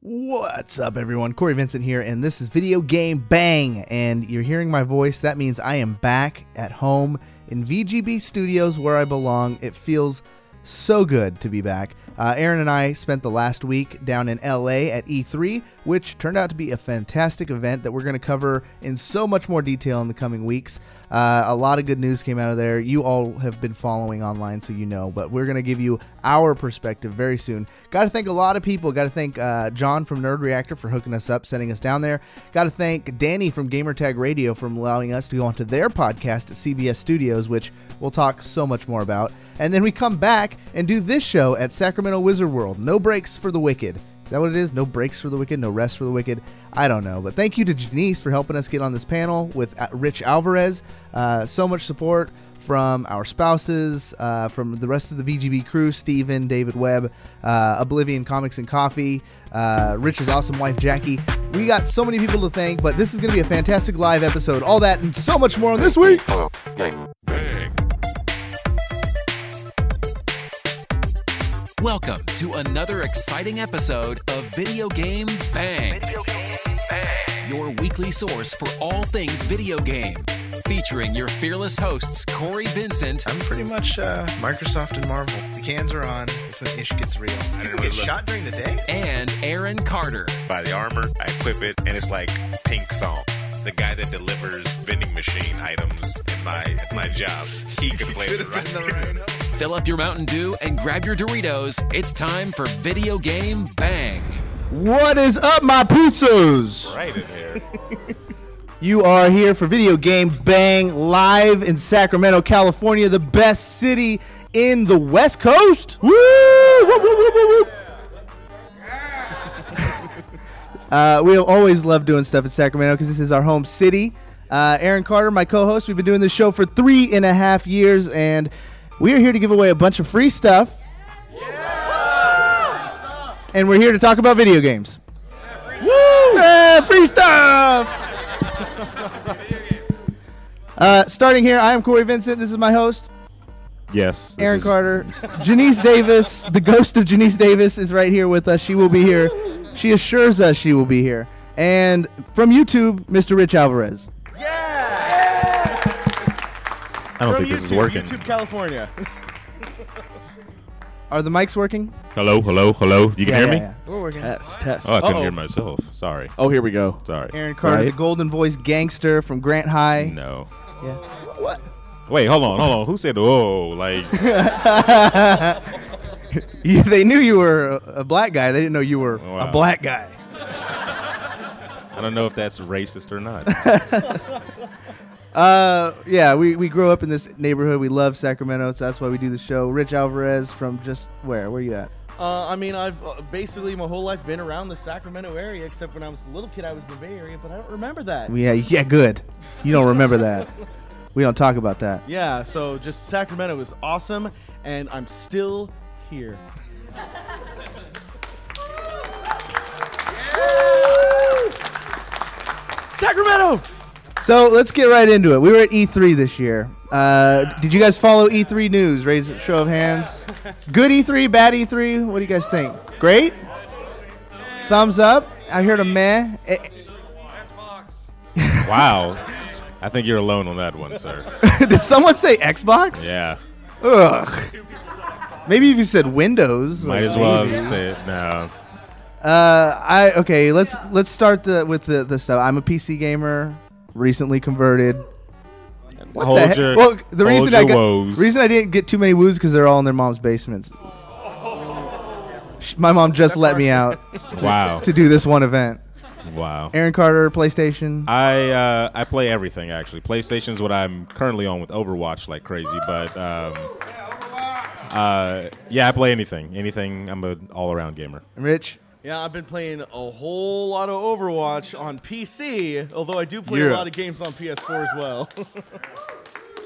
What's up, everyone? Cory Vincent here, and this is Video Game Bang. And you're hearing my voice. That means I am back at home in VGB Studios where I belong. It feels so good to be back. Aaron and I spent the last week down in LA at E3, which turned out to be a fantastic event that we're going to cover in so much more detail in the coming weeks. A lot of good news came out of there. You all have been following online, so you know, but we're going to give you our perspective very soon. Got to thank a lot of people. Got to thank John from Nerd Reactor for hooking us up, sending us down there. Got to thank Danny from Gamertag Radio for allowing us to go onto their podcast at CBS Studios, which we'll talk so much more about. And then we come back and do this show at Sacramento Wizard World. No breaks for the wicked. Is that what it is? No breaks for the wicked? No rest for the wicked? I don't know. But thank you to Genese for helping us get on this panel with Rich Alvarez. So much support from our spouses, from the rest of the VGB crew, Steven, David Webb, Oblivion Comics and Coffee, Rich's awesome wife, Jackie. We got so many people to thank, but this is going to be a fantastic live episode. All that and so much more on this week. Welcome to another exciting episode of Video Game Bang. Your weekly source for all things video game. Featuring your fearless hosts, Cory Vincent. I'm pretty much Microsoft and Marvel. The cans are on. It's when ish gets real. People get shot during the day? And Aaron Carter. Buy the armor, I equip it, and it's like pink thong. The guy that delivers vending machine items in my job, he can play the right. Fill up your Mountain Dew and grab your Doritos. It's time for Video Game Bang. What is up, my pizzas? Right in here. You are here for Video Game Bang live in Sacramento, California, the best city in the West Coast. Woo! Woo, woo, woo, woo, woo. We always love doing stuff in Sacramento because this is our home city. Aaron Carter, my co-host, we've been doing this show for 3.5 years, and we are here to give away a bunch of free stuff. Yeah! And we're here to talk about video games. Yeah, free Woo! Yeah, free stuff! Starting here, I am Cory Vincent. This is my host. Yes. Aaron Carter. Genese Davis, the ghost of Genese Davis, is right here with us. She will be here. She assures us she will be here. And from YouTube, Mr. Rich Alvarez. I don't think this is working. YouTube California. Are the mics working? Hello. You can hear me? Yeah. We're working. Test. Oh, I couldn't hear myself. Sorry. Oh, here we go. Sorry. Aaron Carter, the golden voice gangster from Grant High. No. Yeah. What? Wait, hold on. Who said "oh"? Like, They knew you were a black guy. They didn't know you were a black guy. I don't know if that's racist or not. Yeah, we grew up in this neighborhood. We love Sacramento, so that's why we do the show. Rich Alvarez from just where? Where you at? I mean, I've basically my whole life been around the Sacramento area, except when I was a little kid, I was in the Bay Area, but I don't remember that. Yeah, good. You don't remember that. We don't talk about that. Yeah, so just Sacramento was awesome, and I'm still here. Sacramento! So let's get right into it. We were at E3 this year. Did you guys follow E3 news? Raise a show of hands. Good E3, bad E3? What do you guys think? Great? Thumbs up? I heard a meh. Wow. I think you're alone on that one, sir. Did someone say Xbox? Yeah. Ugh. Maybe if you said Windows. Might as well have said no. Okay, let's start with the stuff. I'm a PC gamer, recently converted. What the heck? Well, the reason I didn't get too many woos because they're all in their mom's basements. My mom just let me out. Wow. To do this one event. Wow. Aaron Carter, PlayStation. I play everything actually. PlayStation's what I'm currently on with Overwatch like crazy, but yeah, I play anything. I'm an all-around gamer. Rich. Yeah, I've been playing a whole lot of Overwatch on PC, although I do play a lot of games on PS4 as well.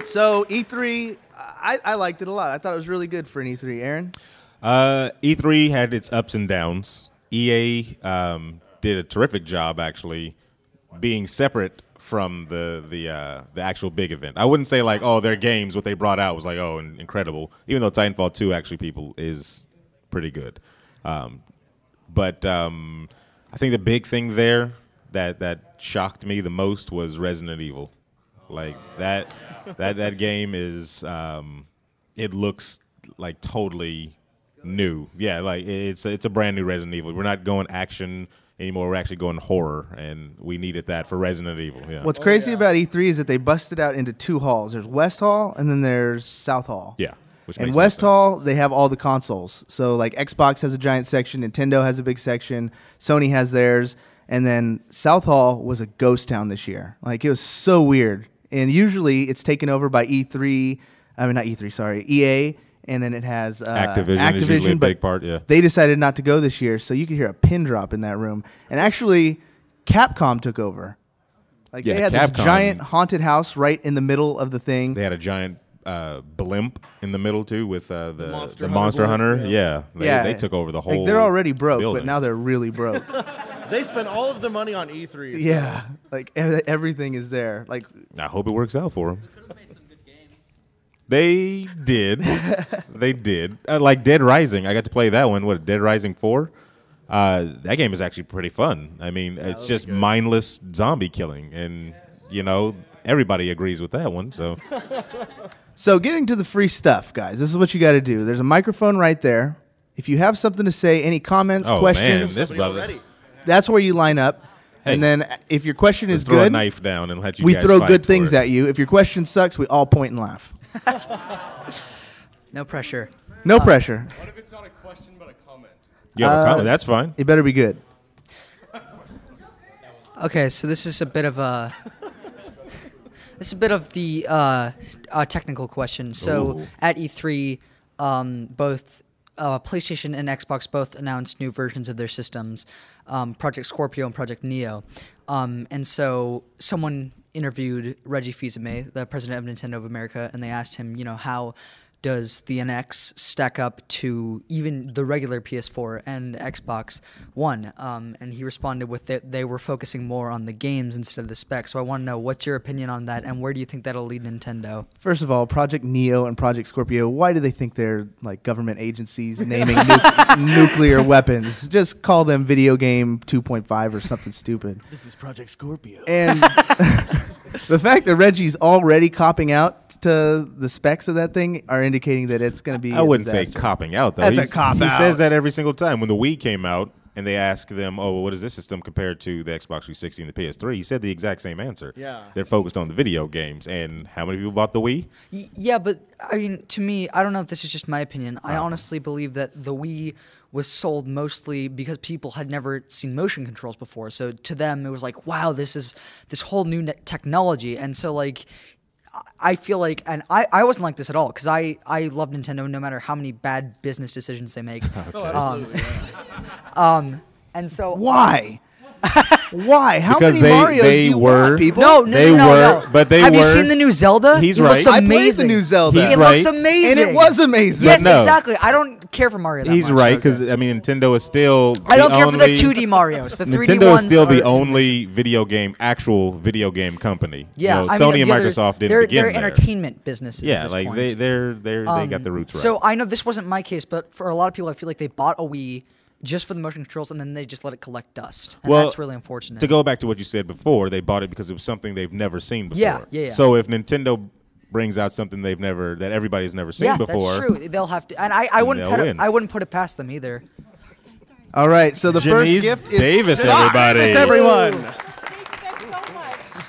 So E3, I liked it a lot. I thought it was really good for an E3. Aaron? E3 had its ups and downs. EA did a terrific job actually being separate from the actual big event. I wouldn't say like, oh, their games, what they brought out was like, oh, incredible. Even though Titanfall 2 actually is pretty good. But I think the big thing there that shocked me the most was Resident Evil. Like that game is it looks like totally new. Yeah, like it's a brand new Resident Evil. We're not going action anymore. We're actually going horror, and we needed that for Resident Evil. Yeah. What's crazy about E3 is that they busted out into 2 halls. There's West Hall and then there's South Hall. Yeah. Which and makes West no sense. Hall, they have all the consoles. So like Xbox has a giant section, Nintendo has a big section, Sony has theirs, and then South Hall was a ghost town this year. Like it was so weird. And usually it's taken over by E3, I mean not E3, sorry, EA, and then it has Activision is usually a but big part, yeah. they decided not to go this year, so you could hear a pin drop in that room. And actually, Capcom took over. Like Yeah, they had this Capcom. giant haunted house right in the middle of the thing. They had a giant blimp in the middle too with the Monster Hunter. blimp, Yeah, they took over the whole. Like they're already broke, building. but now they're really broke. They spent all of the money on E3. Yeah, like everything is there. Like I hope it works out for them. They did. They did. Like Dead Rising. I got to play that one. What, Dead Rising 4? That game is actually pretty fun. I mean, it's just mindless zombie killing. And, you know, everybody agrees with that one. So getting to the free stuff, guys, this is what you got to do. There's a microphone right there. If you have something to say, any comments, Oh, man, questions, this brother. Already. that's where you line up. Hey, and then if your question is Throw a good, knife down and let you we guys throw fight good for things it. at you. If your question sucks, we all point and laugh. No pressure. No pressure. What if it's not a question but a comment? You have a comment? That's fine. It better be good. Okay, so this is a bit of a the technical question. So Ooh. at E3, both PlayStation and Xbox both announced new versions of their systems, Project Scorpio and Project Neo. And so someone interviewed Reggie Fils-Aimé, the president of Nintendo of America, and they asked him, how does the NX stack up to even the regular PS4 and Xbox One? And he responded with that they were focusing more on the games instead of the specs. So I want to know, what's your opinion on that, and where do you think that'll lead Nintendo? First of all, Project Neo and Project Scorpio, why do they think they're like government agencies naming nuclear weapons? Just call them Video Game 2.5 or something stupid. This is Project Scorpio. And the fact that Reggie's already copping out to the specs of that thing are indicating that it's going to be I wouldn't say disaster. copping out, though. That's a cop He out. says that every single time. When the Wii came out and they asked them, oh, well, what is this system compared to the Xbox 360 and the PS3? He said the exact same answer. Yeah. They're focused on the video games. And how many people bought the Wii? Yeah, but I mean, to me, I don't know if this is just my opinion. I honestly believe that the Wii was sold mostly because people had never seen motion controls before. So to them, it was like, wow, this is this whole new technology. And so like, I feel like, and I wasn't like this at all, because I love Nintendo no matter how many bad business decisions they make. Oh, absolutely. Yeah. And so Why? Why? How Because many Marios do you want, people? No, but they Have you were- seen the new Zelda? He's it looks right. I amazing. played the new Zelda. He's It right. looks amazing. And it was amazing. Yes, no. exactly. I don't care for Mario that He's much. right, because, I mean, Nintendo is still I don't the care for the only- 2D Marios. The 3D Nintendo ones is still the are- only actual video game company. Yeah, You know, I Sony mean, and the other- Microsoft didn't they're, begin they're there. entertainment businesses. Yeah, at this like point. they got the roots right. So I know this wasn't my case, but for a lot of people, I feel like they bought a Wii just for the motion controls, and then they just let it collect dust. And that's really unfortunate. To go back to what you said before, they bought it because it was something they've never seen before. Yeah. So if Nintendo brings out something that everybody's never seen yeah, before, that's true.Ey'll have to, and I wouldn't they'll win. I wouldn't put it past them either. All right, so the first Genese gift is Davis, socks. everybody. Everyone. Thank you guys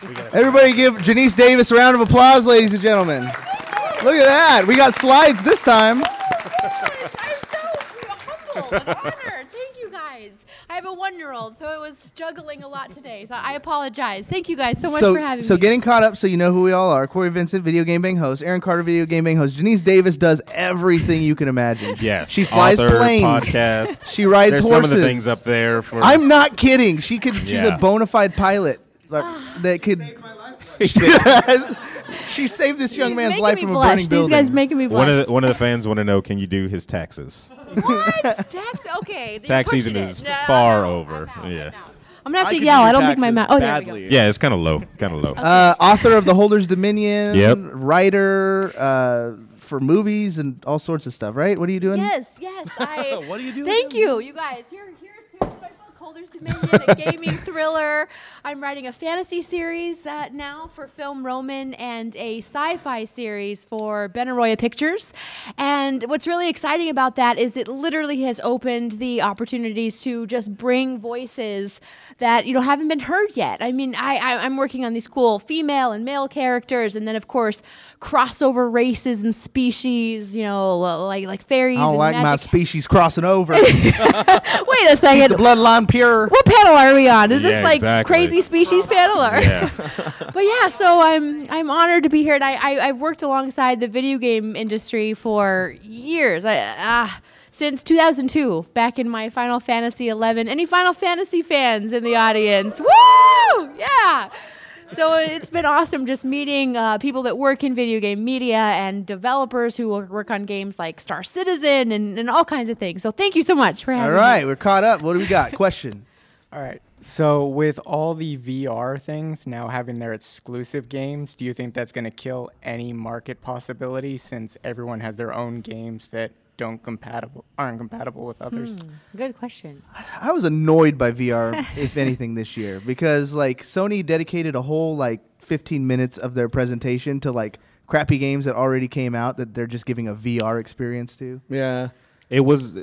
so much. Everybody give Genese Davis a round of applause, ladies and gentlemen. Look at that. We got slides this time. I'm so humbled and honored. Thank you guys. I have a 1-year-old, so it was juggling a lot today. So I apologize. Thank you guys so much for having me. Getting caught up so you know who we all are. Corey Vincent, Video Game Bang host. Aaron Carter, Video Game Bang host. Genese Davis does everything you can imagine. yes, She flies author, planes. podcast. She rides There's horses. some of the things up there for. I'm not kidding. She's Yeah. a bona fide pilot that could. She saved this young He's man's making life me from a blush. burning These building. guys making me blush. one of the fans want to know, can you do his taxes? What? Tax? Okay. you're Tax pushing season it. is No, far I'm over. out. Yeah. I'm gonna have to could yell. do I don't think my taxes mouth. Oh, there we go. badly. Yeah, it's kind of low. Author of The Holder's Dominion. Yep. Writer for movies and all sorts of stuff, right? What are you doing? Yes. What are you doing? Thank you, you guys. Here's my book. Beholder's Dominion, a gaming thriller. I'm writing a fantasy series now for Film Roman and a sci-fi series for Benaroya Pictures. And what's really exciting about that is it literally has opened the opportunities to just bring voices that haven't been heard yet. I mean, I'm working on these cool female and male characters, and then of course crossover races and species. Like fairies. I don't and like my magic. species crossing over. Wait a Keep second. the bloodline pure. What panel are we on? Is this like exactly. crazy species panel? Or? Yeah. But yeah, so I'm honored to be here, and I've worked alongside the video game industry for years. Since 2002, back in my Final Fantasy 11. Any Final Fantasy fans in the audience? Woo! Yeah. So it's been awesome just meeting people that work in video game media and developers who work on games like Star Citizen and all kinds of things. So thank you so much for having me. All right, we're caught up. What do we got? Question. All right. So with all the VR things now having their exclusive games, do you think that's going to kill any market possibility since everyone has their own games that aren't compatible with others? Good question. I was annoyed by VR, if anything, this year because Sony dedicated a whole 15 minutes of their presentation to crappy games that already came out that they're just giving a VR experience to. Yeah. It was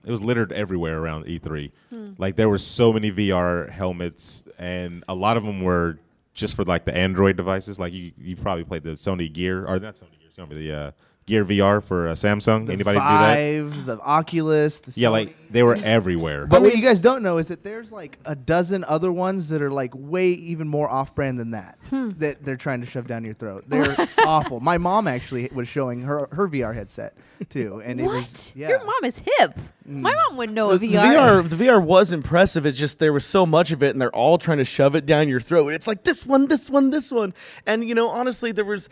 littered everywhere around E3. Like there were so many VR helmets, and a lot of them were just for the Android devices. Like you probably played the Sony Gear, or not Sony Gear, the Gear VR for Samsung. The Anybody Vive, do that? the Oculus, the Sony. They were everywhere. But what you guys don't know is that there's a dozen other ones that are way even more off-brand than that that they're trying to shove down your throat. They're awful. My mom actually was showing her VR headset too, and What? it was Your mom is hip. My mom wouldn't know a VR. The VR was impressive. It's just there was so much of it, and they're all trying to shove it down your throat. It's like this one, this one, this one, and honestly, there was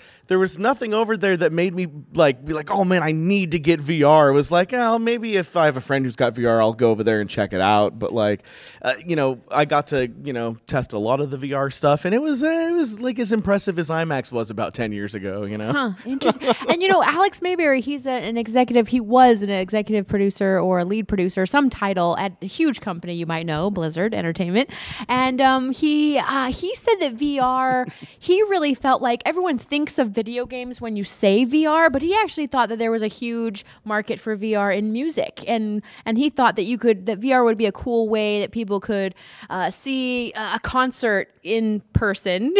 nothing over there that made me be like, oh man, I need to get VR. It was like, oh, maybe if I have a friend who's got VR, I'll go over there and check it out. But I got to test a lot of the VR stuff, and it was as impressive as IMAX was about 10 years ago. Huh, interesting. And Alex Mayberry, he's an executive. He was an executive producer or a lead producer, some title at a huge company you might know, Blizzard Entertainment. And he said that VR, he really felt like everyone thinks of video games when you say VR, but he actually thought that there was a huge market for VR in music, and he thought that that VR would be a cool way that people could see a concert in person,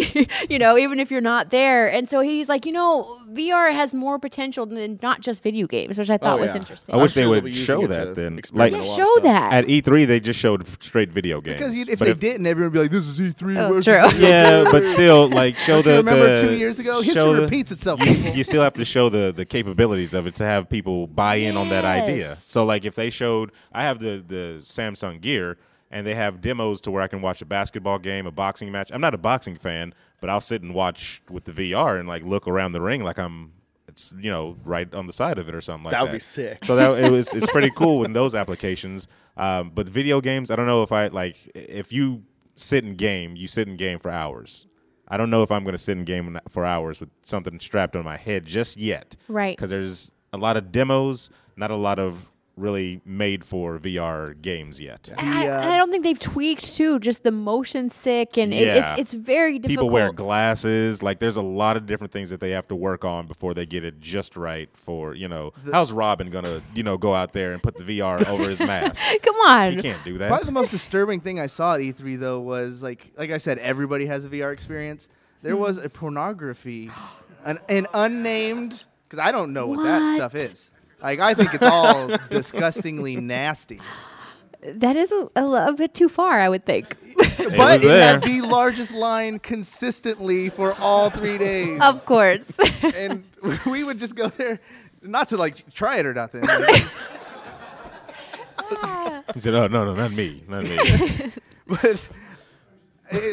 even if you're not there. And so he's like, VR has more potential than not just video games, which I thought was interesting. I wish they would show that then. Show that. At E3, they just showed straight video games. because if they didn't, everyone would be like, "This is E3." Oh, where's true. the video Yeah, game?" but still, show the. Remember 2 years ago? History show repeats itself. You still have to show the capabilities of it to have people buy in on that idea. Yes. So, if they showed, I have the Samsung Gear, and they have demos to where I can watch a basketball game, a boxing match. I'm not a boxing fan, but I'll sit and watch with the VR and look around the ring it's right on the side of it or something like that. That would be sick. So it's pretty cool in those applications. But video games, I don't know if you sit and game, you sit and game for hours. I don't know if I'm going to sit and game for hours with something strapped on my head just yet. Right. Because there's a lot of demos, not a lot of really made for VR games yet. And I don't think they've tweaked too, just the motion sick, and it's very difficult. People wear glasses. There's a lot of different things that they have to work on before they get it just right for, how's Robin gonna, go out there and put the VR over his mask? Come on. He can't do that. Probably the most disturbing thing I saw at E3 though was like I said, everybody has a VR experience. There was a pornography, an unnamed, because I don't know what that stuff is. I think it's all disgustingly nasty. That is a bit too far, I would think. But it had the largest line consistently for all 3 days. Of course. And we would just go there, not to try it or nothing. He said, "Oh no, not me." But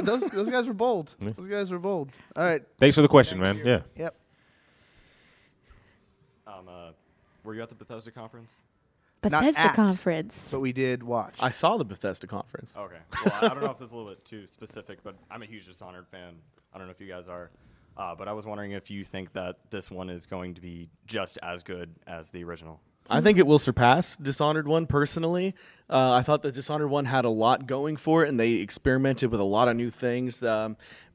those guys were bold. Those guys were bold. All right. Thanks for the question, man. Yeah. Yep. Were you at the Bethesda conference? Bethesda conference. But we did watch. I saw the Bethesda conference. Okay. Well, I don't know if this is a little bit too specific, but I'm a huge Dishonored fan. I don't know if you guys are. But I was wondering if you think that this one is going to be just as good as the original. I think it will surpass Dishonored 1 personally. I thought that Dishonored 1 had a lot going for it, and they experimented with a lot of new things.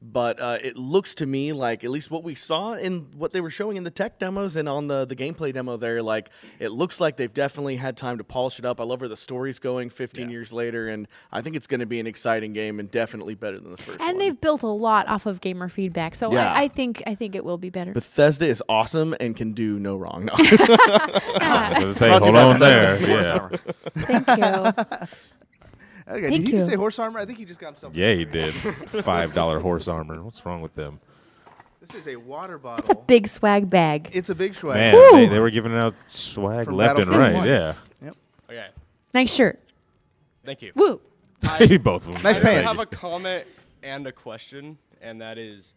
But it looks to me like, at least what we saw in what they were showing in the tech demos and on the gameplay demo there, like it looks like they've definitely had time to polish it up. I love where the story's going 15 years later, and I think it's going to be an exciting game and definitely better than the first one. And they've built a lot off of gamer feedback, so Yeah. I think it will be better. Bethesda is awesome and can do no wrong. No. I was gonna say, hold on there. Yeah. Thank you. Okay, Thank did he just you. say horse armor? I think he just got himself. Yeah, he did. $5 horse armor. What's wrong with them? This is a water bottle. It's a big swag bag. It's a big swag. Man, they were giving out swag From left and Battlefield right. once. Yeah. Yep. Okay, Nice shirt. thank you. Woo. Both of them. Nice I pants. have a comment and a question, and that is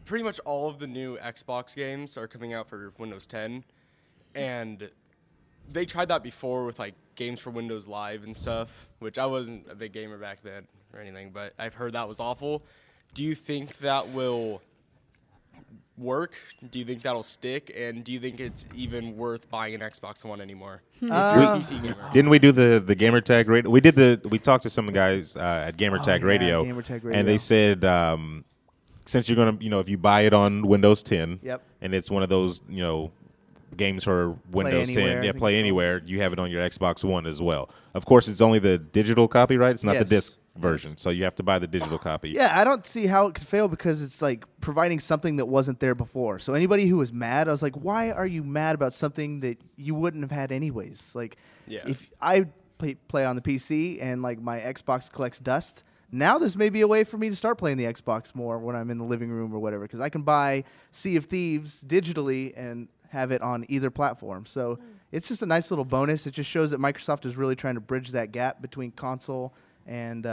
pretty much all of the new Xbox games are coming out for Windows 10, and they tried that before with like games for Windows Live and stuff, which I wasn't a big gamer back then or anything, but I've heard that was awful. Do you think that will work? Do you think that'll stick? And do you think it's even worth buying an Xbox One anymore if you're a PC gamer? Didn't we do the gamer tag radio? We talked to some guys at gamer tag radio, Gamertag Radio. and they said since you're gonna, if you buy it on Windows 10, Yep. and it's one of those, games for Windows Anywhere, 10, I think play it's called. anywhere, you have it on your Xbox One as well. Of course, it's only the digital copy, right? It's not the Yes. disc version, so you have to buy the digital copy. Yeah, I don't see how it could fail because it's like providing something that wasn't there before. So anybody who was mad, I was like, why are you mad about something that you wouldn't have had anyways? Like, Yeah. if I play on the PC and like my Xbox collects dust, now this may be a way for me to start playing the Xbox more when I'm in the living room or whatever, because I can buy Sea of Thieves digitally and have it on either platform. So it's just a nice little bonus. It just shows that Microsoft is really trying to bridge that gap between console and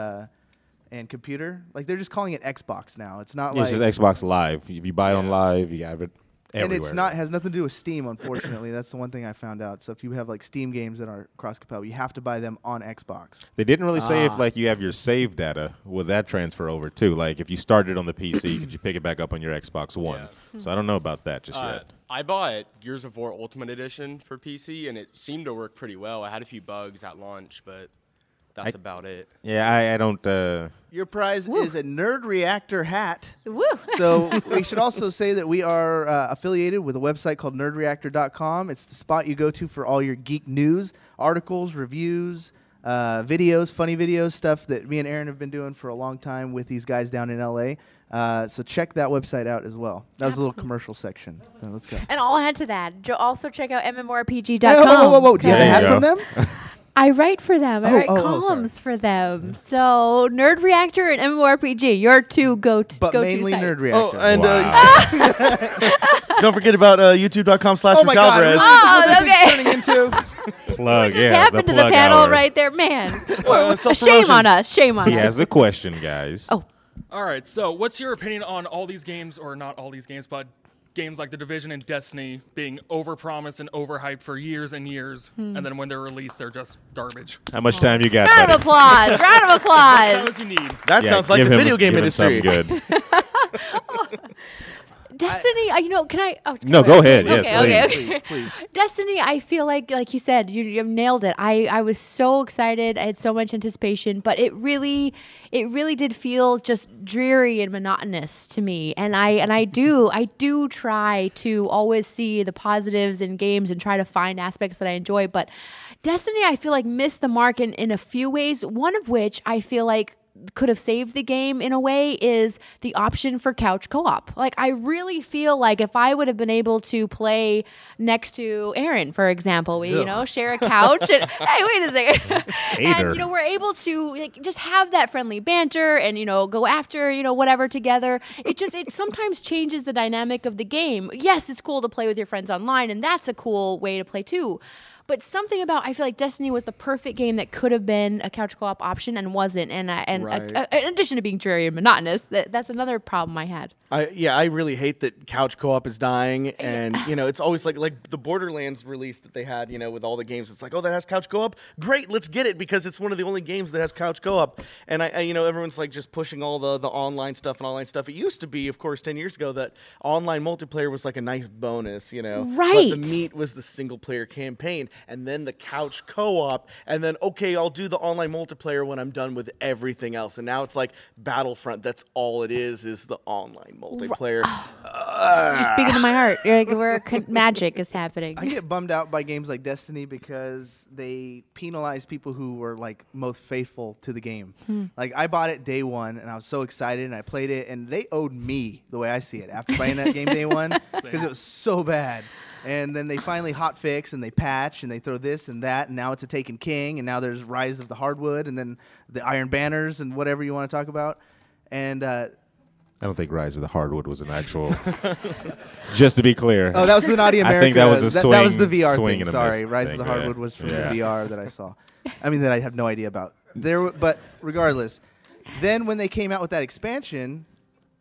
computer. Like, they're just calling it Xbox now. It's not Yeah, like it's just Xbox Live. If you buy it on Live, you have it everywhere. and it's not has nothing to do with Steam, unfortunately. That's the one thing I found out. So if you have like Steam games that are cross-compatible, you have to buy them on Xbox. They didn't really say if like you have your save data, will that transfer over too? Like if you started on the PC, could you pick it back up on your Xbox One? So I don't know about that just yet. I bought Gears of War Ultimate Edition for PC, and it seemed to work pretty well. I had a few bugs at launch, but that's about it. Yeah, I don't. Your prize is a Nerd Reactor hat. Woo. So we should also say that we are affiliated with a website called nerdreactor.com. It's the spot you go to for all your geek news, articles, reviews, videos, funny videos, stuff that me and Aaron have been doing for a long time with these guys down in LA. So check that website out as well. That was a little commercial section. So let's go. And I'll add to that. Also check out mmorpg.com. Hey, whoa. Do you have a hat There you from them? I write for them. I write sorry. columns for them. So Nerd Reactor and MMORPG, your two go-to But go-to mainly sites. Nerd Reactor. Oh, and Wow. don't forget about youtube.com/Alvarez. Oh my God, this is what this okay. thing's turning into. Plug, What just yeah. happened to the plug panel hour. right there, man? self-promotion. Shame on us. Shame on He us. has a question, guys. Oh. All right, so what's your opinion on all these games, or not all these games, but games like The Division and Destiny being overpromised and overhyped for years and years, and then when they're released, they're just garbage? How much time you got, Round of buddy? applause. Round of That's applause. what you need. That Yeah, sounds like give the him- video game give him industry. something good. Destiny, can I? Oh, No, go ahead. Yes, Okay. Please. Destiny, I feel like you said, you nailed it. I was so excited. I had so much anticipation, but it really did feel just dreary and monotonous to me. And I do try to always see the positives in games and try to find aspects that I enjoy. But Destiny, I feel like missed the mark in a few ways. One of which I feel like could have saved the game in a way is the option for couch co-op. Like, I really feel like if I would have been able to play next to Aaron, for example, we share a couch and hey, wait a second. Hater. And we're able to just have that friendly banter and go after whatever together. It sometimes changes the dynamic of the game. Yes, it's cool to play with your friends online, and that's a cool way to play too. But something about, I feel like Destiny was the perfect game that could have been a couch co-op option and wasn't. And Right. in addition to being dreary and monotonous, that's another problem I had. I really hate that couch co-op is dying, and it's always like the Borderlands release that they had, with all the games. It's like, oh, that has couch co-op, great, let's get it because it's one of the only games that has couch co-op. And I everyone's like just pushing all the online stuff and online stuff. It used to be, of course, 10 years ago that online multiplayer was like a nice bonus, Right. But the meat was the single player campaign. and then the couch co-op, and then, okay, I'll do the online multiplayer when I'm done with everything else. And now it's like Battlefront. That's all it is the online multiplayer. You're speaking to my heart. You're like, where magic is happening. I get bummed out by games like Destiny because they penalize people who were like most faithful to the game. Like I bought it day one and I was so excited and I played it and they owed me the way I see it after playing that game day one because it was so bad. And then they finally hot fix and they patch and they throw this and that and now it's a Taken King and now there's Rise of the Hardwood and then the Iron Banners and whatever you want to talk about. And I don't think Rise of the Hardwood was an actual. Just to be clear. Oh, that was the Naughty America. I think that was a swing. That was the VR swing thing. and a Sorry, miss Rise thing, of the Hardwood was from the yeah. VR that I saw. I mean, that I have no idea about. But regardless, then when they came out with that expansion,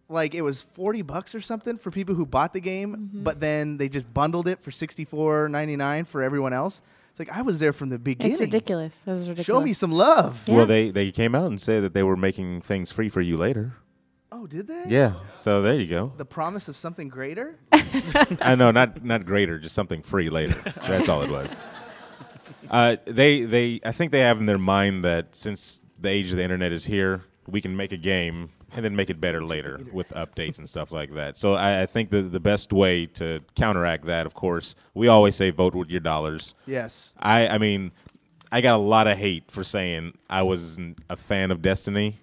like it was $40 or something for people who bought the game, but then they just bundled it for $64.99 for everyone else. It's like I was there from the beginning. It's ridiculous. That was ridiculous. Show me some love. Yeah. Well, they came out and said that they were making things free for you later. Oh, did they? Yeah. So there you go. The promise of something greater? I know, not greater, just something free later. That's all it was. I think they have in their mind that since the age of the internet is here, we can make a game and then make it better later with updates and stuff like that. So I think the best way to counteract that, of course, we always say vote with your dollars. Yes. I mean, I got a lot of hate for saying I wasn't a fan of Destiny,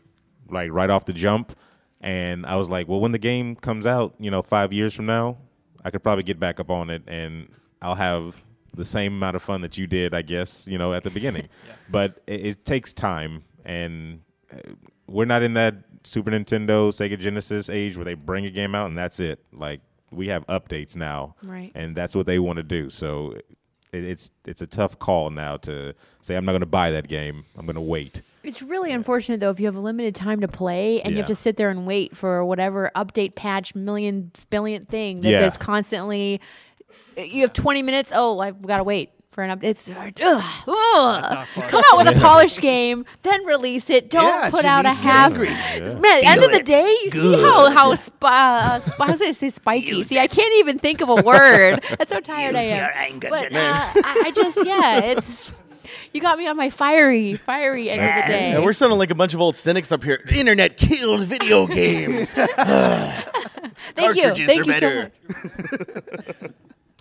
like right off the jump. And I was like, well, when the game comes out, 5 years from now, I could probably get back up on it and I'll have the same amount of fun that you did, I guess, at the beginning. Yeah. But it takes time, and we're not in that Super Nintendo, Sega Genesis age where they bring a game out and that's it. Like, we have updates now, right? And that's what they want to do. So it's a tough call now to say, I'm not going to buy that game. I'm going to wait. It's really unfortunate, though, if you have a limited time to play and you have to sit there and wait for whatever update, patch, billionth thing that there's constantly. You have 20 minutes. Oh, I've got to wait for an update. It's come out with a polished game, then release it. Don't put out a half. Man, at the end of the day, you see how I was going to say spiky. See, I can't even think of a word. That's how tired I am. But I just, it's. You got me on my fiery end of the day. And we're sounding like a bunch of old cynics up here. The internet kills video games. Thank you so much.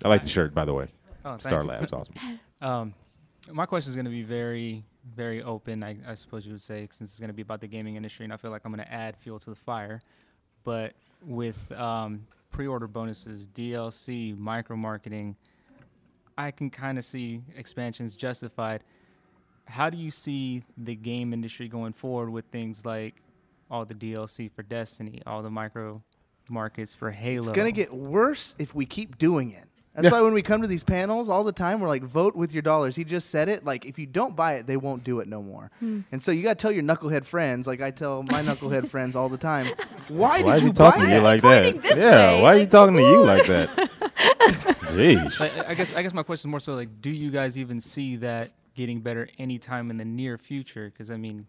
I like the shirt, by the way. Oh, Star Labs, awesome. My question is going to be very, very open, I suppose you would say, since it's going to be about the gaming industry, and I feel like I'm going to add fuel to the fire. But with pre-order bonuses, DLC, micro-marketing, I can kind of see expansions justified. How do you see the game industry going forward with things like all the DLC for Destiny, all the micro markets for Halo? It's going to get worse if we keep doing it. That's why when we come to these panels all the time, we're like, vote with your dollars. He just said it. Like, if you don't buy it, they won't do it no more. And so you got to tell your knucklehead friends, like I tell my knucklehead friends all the time, why did you buy it? Why is he talking to you like that? Yeah, why are you talking to you like that? Jeez. I guess my question is more so like, do you guys even see that getting better anytime in the near future? Because, I mean...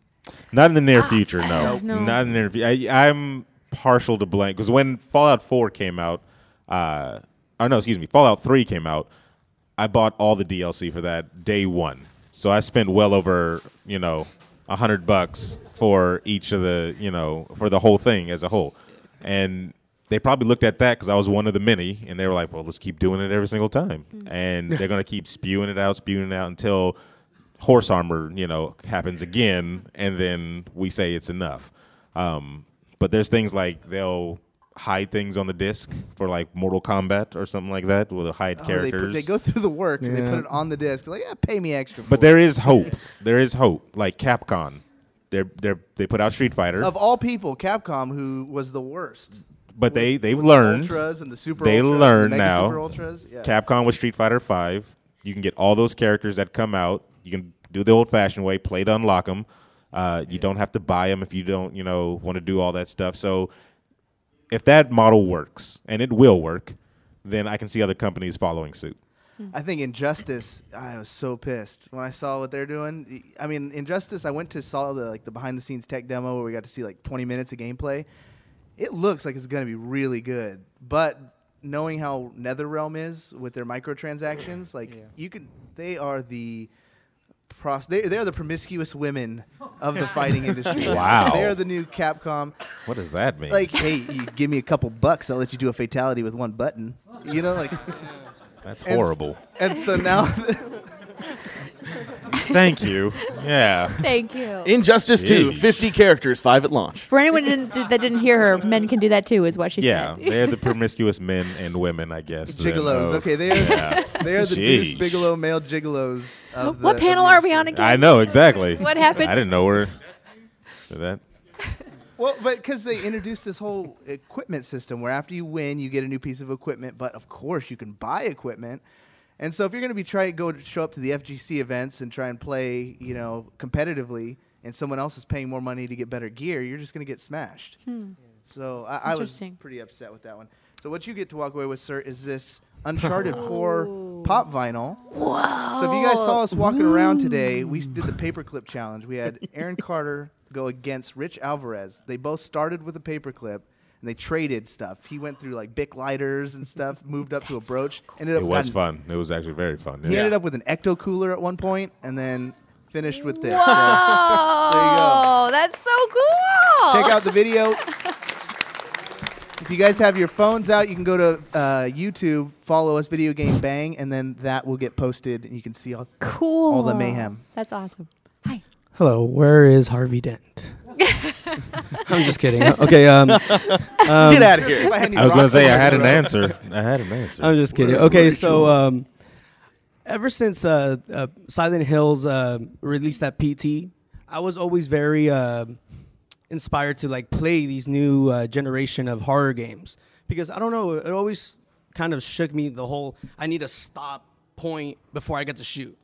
Not in the near future, no. No. Not in the near future. I'm partial to blame. Because when Fallout 4 came out... Fallout 3 came out, I bought all the DLC for that day one. So I spent well over, $100 for each of the, for the whole thing as a whole. And they probably looked at that because I was one of the many, and they were like, well, let's keep doing it every single time. And they're going to keep spewing it out until horse armor, happens again, and then we say it's enough. But there's things like they'll hide things on the disc for like Mortal Kombat or something like that, where they'll hide characters. They go through the work and they put it on the disc. Like, pay me extra. But there is hope. There is hope. Like Capcom, they put out Street Fighter. Of all people, Capcom, who was the worst. But they've learned. The Ultras and the Super they Ultras, learned the Mega now. Super Ultras. Yeah. Capcom with Street Fighter 5. You can get all those characters that come out. You can do the old-fashioned way, play to unlock them. You don't have to buy them if you don't, want to do all that stuff. So if that model works, and it will work, then I can see other companies following suit. I think Injustice, I was so pissed when I saw what they're doing. I mean, Injustice, I went to saw the behind-the-scenes tech demo where we got to see 20 minutes of gameplay. It looks like it's going to be really good, but knowing how NetherRealm is with their microtransactions, like they are the they are the promiscuous women of the fighting industry. Wow. They are the new Capcom. What does that mean? Like, hey, you give me a couple bucks, I'll let you do a fatality with one button. You know, like that's horrible. And so now Thank you. Yeah. Thank you. Injustice 2, Jeez. 50 characters, 5 at launch. For anyone that didn't hear her, men can do that too, is what she Yeah, said. they're the promiscuous men and women, I guess. gigolos. Okay, they are the Deuce Bigelow male gigolos of What panel are we on again? I know, exactly. What happened? I didn't know where that. Well, but because they introduced this whole equipment system where after you win, you get a new piece of equipment, but of course you can buy equipment. And so if you're going to be show up to the FGC events and try and play, competitively, and someone else is paying more money to get better gear, you're just going to get smashed. So I was pretty upset with that one. So what you get to walk away with, sir, is this Uncharted 4 pop vinyl. Wow. So if you guys saw us walking around today, we did the paperclip challenge. We had Aaron Carter go against Rich Alvarez. They both started with a paperclip. And they traded stuff. He went through like Bic lighters and stuff, moved up to a brooch. It was fun. It was actually very fun. He ended up with an ecto cooler at one point, and then finished with this. Whoa, so, there you go. That's so cool. Check out the video. If you guys have your phones out, you can go to YouTube, follow us, Video Game Bang, and then that will get posted, and you can see all the mayhem. That's awesome. Hello, where is Harvey Dent? I'm just kidding. Okay. Get out of here. I was going to say I had an answer. I'm just kidding. Okay, so ever since Silent Hills released that PT, I was always very inspired to like play these new generation of horror games because I don't know, it always kind of shook me the whole I need a stop point before I get to shoot.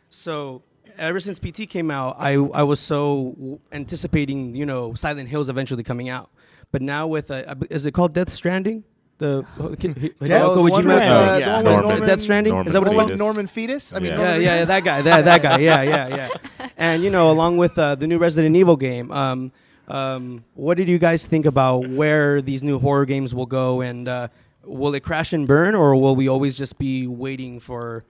So ever since PT came out, I was so anticipating, Silent Hills eventually coming out. But now with, is it called Death Stranding? Death Stranding? Norman Is that what it's called? Norman Fetus? I mean, yeah, that guy. That guy. Yeah. And, along with the new Resident Evil game, what did you guys think about where these new horror games will go? And will it crash and burn, or will we always just be waiting for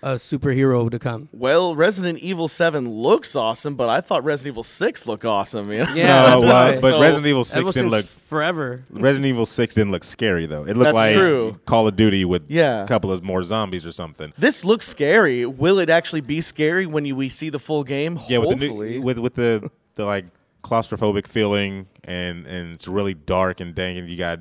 a superhero to come? Well, Resident Evil 7 looks awesome, but I thought Resident Evil 6 looked awesome. Yeah, that's why. But Resident Evil 6 didn't look forever. Resident Evil 6 didn't look scary though. It looked like Call of Duty with a couple of more zombies or something. This looks scary. Will it actually be scary when we see the full game? Yeah, Hopefully. with the like claustrophobic feeling and it's really dark and dang, and you got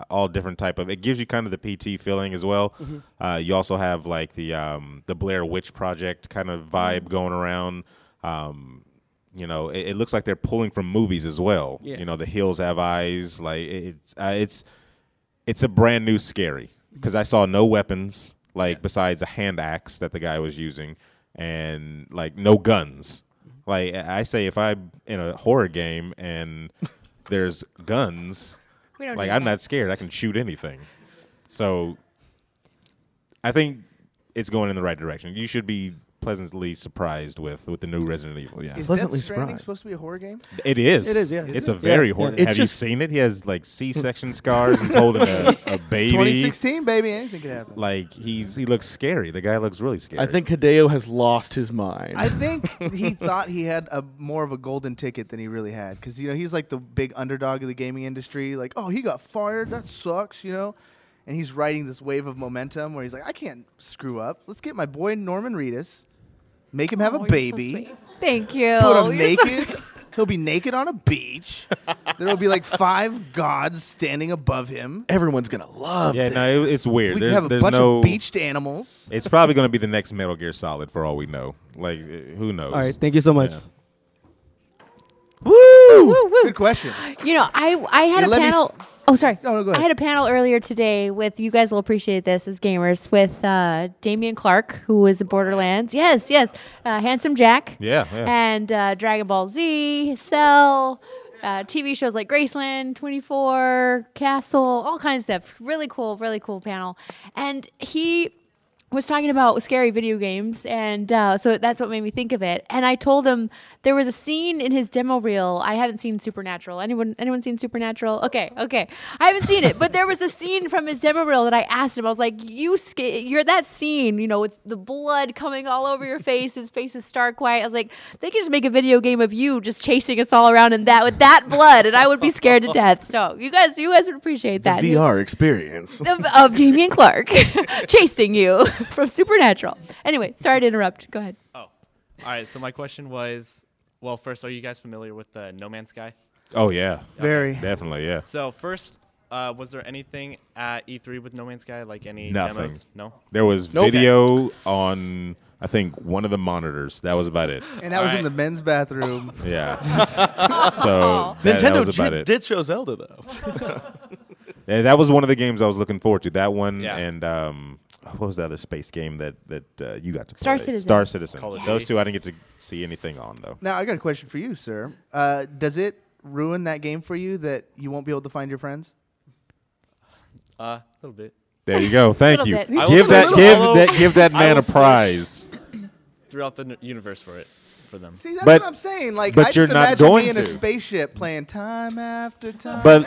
all different type of. It gives you kind of the PT feeling as well. Mm-hmm. You also have like the Blair Witch Project kind of vibe going around. It looks like they're pulling from movies as well. Yeah. The Hills Have Eyes. Like it's a brand new scary because I saw no weapons besides a hand axe that the guy was using and like no guns. Like I say, if I'm in a horror game and there's guns, I'm not scared. I can shoot anything. So I think it's going in the right direction. You should be pleasantly surprised with the new Resident Evil. Yeah, is pleasantly Death Stranding surprised. supposed to be a horror game? It is. It is. Yeah, it's a very horror. Yeah. Have you seen it? He has like C-section scars. He's holding a baby. 2016, baby. Anything could happen. Like he looks scary. The guy looks really scary. I think Hideo has lost his mind. I think he thought he had more of a golden ticket than he really had because he's like the big underdog of the gaming industry. Like, oh, he got fired. That sucks. And he's riding this wave of momentum where he's like, I can't screw up. Let's get my boy Norman Reedus. Make him have a baby. Thank you. Put him You're naked. He'll be naked on a beach. There'll be like 5 gods standing above him. Everyone's going to love this. No, it's weird. We can have a bunch of beached animals. It's probably going to be the next Metal Gear Solid for all we know. Like, who knows? All right. Thank you so much. Yeah. Woo! Woo, woo. Good question. I had a panel. Oh, sorry. No, go ahead. I had a panel earlier today with, you guys will appreciate this as gamers, with Damian Clark, who was in Borderlands. Yes. Handsome Jack. Yeah. And Dragon Ball Z, Cell, TV shows like Graceland, 24, Castle, all kinds of stuff. Really cool panel. And he was talking about scary video games, and so that's what made me think of it. And I told him there was a scene in his demo reel. I haven't seen Supernatural. Anyone seen Supernatural? Okay. I haven't seen it, but there was a scene from his demo reel that I asked him. I was like, you're that scene, with the blood coming all over your face. His face is stark white. I was like, they could just make a video game of you just chasing us all around with that blood, and I would be scared to death. So you guys would appreciate that. The VR experience of Damian Clark chasing you from Supernatural. Anyway, sorry to interrupt. Go ahead. Oh, all right. So my question was, well, first, are you guys familiar with No Man's Sky? Oh yeah, Very. definitely, yeah. So first, was there anything at E3 with No Man's Sky, like any Nothing. demos? No. There was video on, I think, one of the monitors. That was about it. And that was in the men's bathroom. Yeah. So that was about it. did show Zelda though. Yeah, that was one of the games I was looking forward to. That one Yeah. and what was the other space game that you got to play? Star Citizen. Star Citizen. Yes. Those two I didn't get to see anything on though. Now, I got a question for you, sir. Does it ruin that game for you that you won't be able to find your friends? A little bit. There you go. Thank you. Little bit. Give that man a prize. Throughout the universe for them. See, that's But- what I'm saying. Like, but I you're just not imagine going me in a to. spaceship playing time after time. But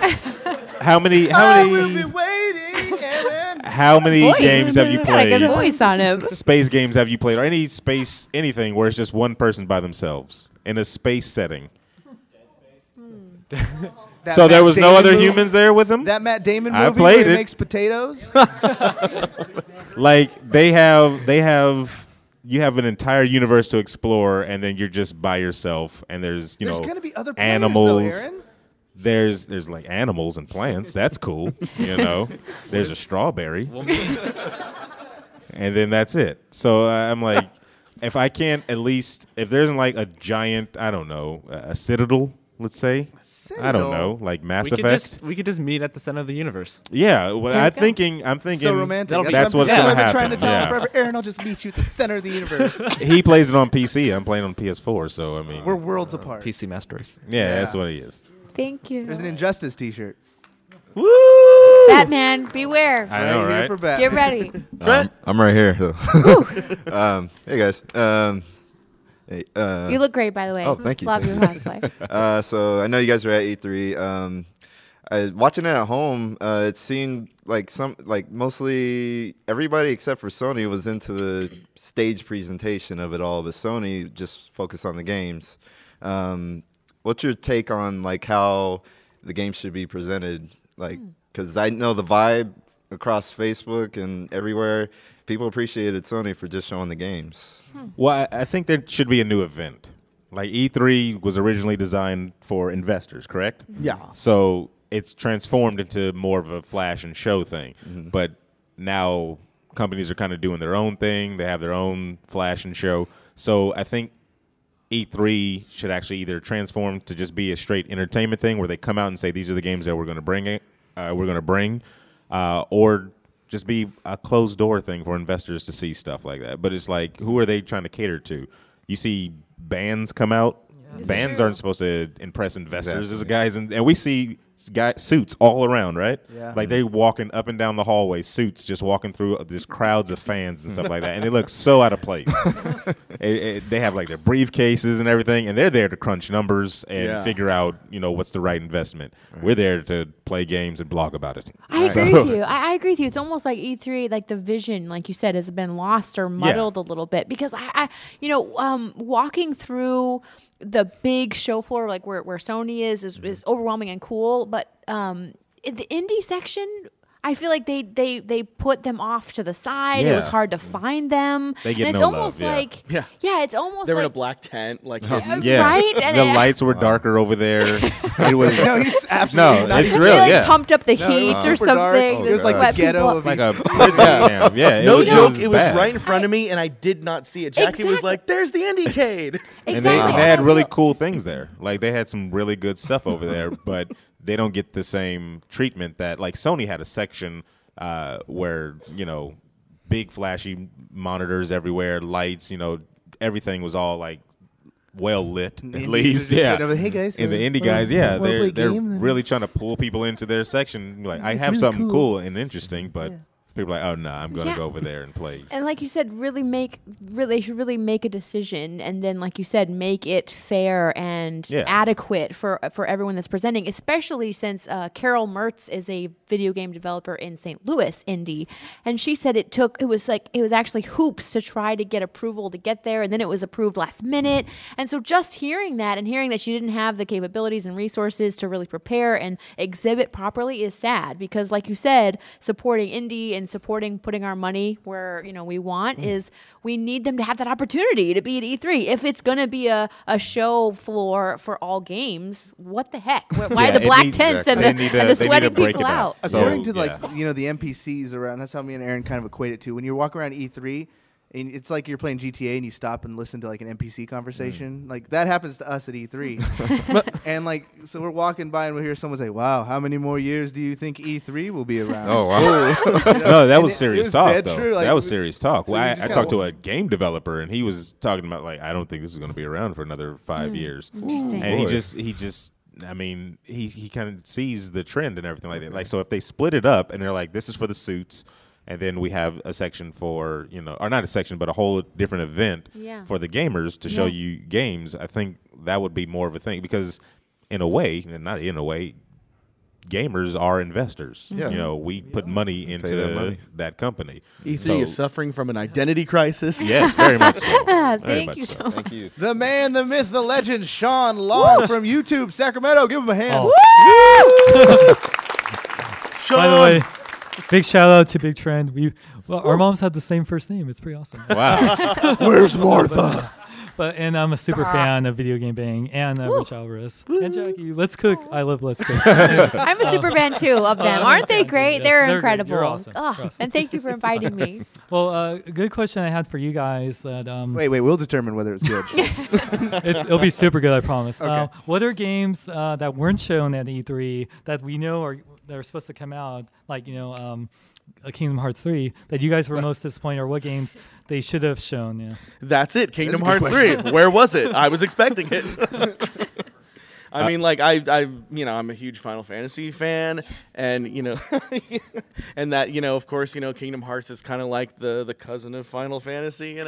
how many I will be waiting, Aaron. how many games have you He's got a good played? voice on him. Space games have you played, or any space anything where it's just one person by themselves in a space setting? That So there Matt was no Damon other movie- humans there with him. That Matt Damon I movie played where he it. makes potatoes. Like they have you have an entire universe to explore, and then you're just by yourself, and there's There's gonna be other players, animals. though, Aaron. There's like animals and plants. That's cool. There's a strawberry, and then that's it. So I'm like, if I can't at least if there's like a giant, I don't know, a citadel, let's say. I don't know, like Mass Effect. We could just meet at the center of the universe. Yeah, well, I'm thinking So romantic. that's what's what gonna I've been happen. trying to tell Yeah. him forever. Aaron, I'll just meet you at the center of the universe. He plays it on PC. I'm playing on PS4. So I mean, We're worlds apart. PC Master Race. yeah, that's what he is. Thank you. There's an Injustice T-shirt. Batman, beware. I know, Right here right? for Batman. Get ready. I'm right here. Hey guys. Hey, You look great, by the way. Oh, thank you. Love your cosplay. So I know you guys are at E3. Watching it at home, it seemed like mostly everybody except for Sony was into the stage presentation of it all, but Sony just focused on the games. What's your take on like how the game should be presented? Like, because I know the vibe across Facebook and everywhere, people appreciated Sony for just showing the games. Well, I think there should be a new event. Like E3 was originally designed for investors, correct? Yeah. So it's transformed into more of a flash and show thing. But now companies are kind of doing their own thing. They have their own flash and show. So I think E3 should actually either transform to just be a straight entertainment thing where they come out and say these are the games that we're going to bring, or just be a closed door thing for investors to see stuff like that. But it's like, who are they trying to cater to? You see bands come out. Bands aren't supposed to impress investors. There's guys, and we see suits all around, right? Yeah. Like they walking up and down the hallway, suits just walking through this crowds of fans and stuff like that, and they look so out of place. They have like their briefcases and everything, and they're there to crunch numbers and figure out, what's the right investment. We're there to play games and blog about it. I agree with you. I agree with you. It's almost like E3, like the vision, like you said, has been lost or muddled a little bit because walking through the big show floor, like where Sony is overwhelming and cool, but in the indie section, I feel like they put them off to the side. It was hard to find them. They get and it's no almost love, like Yeah. it's almost They were in a like black tent, like Yeah, right? And the it- lights were darker over there. It was No, he's absolutely not it's even- real. they like yeah, pumped up the No, it was heat or super dark. something. It was like the Sweat ghetto people- of like a prison camp. Yeah, no joke. was It was bad. right in front of me, and I did not see it. Jackie was Exactly. like, "There's the Indiecade." And Exactly. they had really cool things there. Like they had some really good stuff over there, but they don't get the same treatment that like Sony had a section where big flashy monitors everywhere, lights, everything was all like well lit at least. Yeah. Hey guys. And the indie guys, yeah, wanna play they're a game? really trying to pull people into their section. Like I have really something cool. cool and interesting, but people are like, oh no, I'm going to go over there and play. And like you said, they should really make a decision, and then, like you said, make it fair and adequate for everyone that's presenting. Especially since Carol Mertz is a video game developer in St. Louis, Indy, and she said it was actually hoops to try to get approval to get there, and then it was approved last minute. And so just hearing that and hearing that she didn't have the capabilities and resources to really prepare and exhibit properly is sad, because like you said, supporting indie and putting our money where we want is we need them to have that opportunity to be at E3. If it's going to be a show floor for all games, what the heck? Why the black tents and the sweating people out? According to the NPCs around, that's how me and Aaron kind of equate it to. When you're walking around E3, and it's like you're playing GTA and you stop and listen to like an NPC conversation. Like that happens to us at E3. And like, so we're walking by and we'll hear someone say, wow, how many more years do you think E3 will be around? Oh, wow. No, that was serious talk, though. True. Like, that was serious talk. So I talked to a game developer and he was talking about like, I don't think this is going to be around for another 5 years. Interesting. And he just, I mean, he kind of sees the trend and everything like that. Like, so if they split it up and they're like, this is for the suits, and then we have a section for, or not a section, but a whole different event for the gamers to show you games. I think that would be more of a thing because in a way, and not in a way, gamers are investors. Yeah. We put money into that company. E3 is suffering from an identity crisis. Yes, very much so. Thank you so much. Thank you. The man, the myth, the legend, Sean Long from YouTube, Sacramento. Give him a hand. By the way, big shout out to Big Trend. Our moms have the same first name. It's pretty awesome. Wow. Where's Martha? And I'm a super fan of Video Game Bang and Rich Alvarez and Jackie. Let's Cook. I love Let's Cook. I'm a super fan too of them. Aren't they great? Yes, They're they're incredible. You're awesome. Oh, You're awesome. And thank you for inviting me. Well, a good question I had for you guys. Wait, we'll determine whether it's good. It'll be super good, I promise. Okay. What are games that weren't shown at E3 that we know that are supposed to come out, like Kingdom Hearts 3, that you guys were most disappointed, or what games they should have shown? Yeah, that's it. Kingdom Hearts 3. Where was it? I was expecting it. I mean, like I'm a huge Final Fantasy fan, and and that of course Kingdom Hearts is kind of like the cousin of Final Fantasy,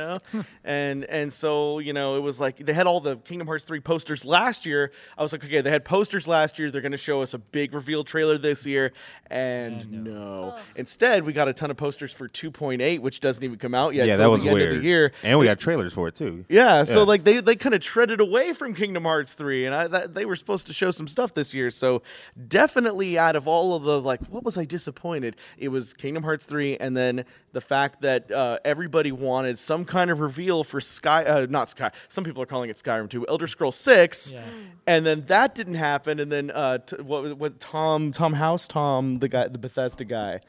and so it was like they had all the Kingdom Hearts 3 posters last year. I was like, okay, they had posters last year. They're going to show us a big reveal trailer this year, and no. Instead, we got a ton of posters for 2.8, which doesn't even come out yet. Yeah, that was the end weird. of the year. And we got trailers for it too. Yeah, so like they kind of treaded away from Kingdom Hearts 3, and they were supposed to show some stuff this year. So definitely out of all of the what was I disappointed? It was Kingdom Hearts 3, and then the fact that everybody wanted some kind of reveal for not Sky. Some people are calling it Skyrim 2, Elder Scrolls 6, and then that didn't happen. And then what Tom House, the guy, the Bethesda guy.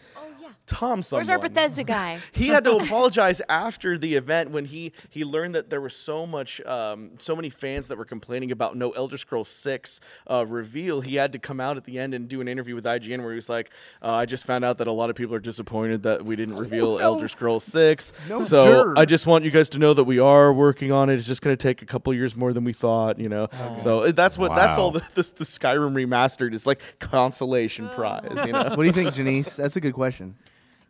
Tom someone. Where's our Bethesda guy? He had to apologize after the event when he learned that there was so many fans that were complaining about no Elder Scrolls 6 reveal. He had to come out at the end and do an interview with IGN where he was like, I just found out that a lot of people are disappointed that we didn't reveal Elder Scrolls 6. I just want you guys to know that we are working on it. It's just going to take a couple years more than we thought, So that's all the Skyrim remastered is, like consolation prize, What do you think, Genese? That's a good question.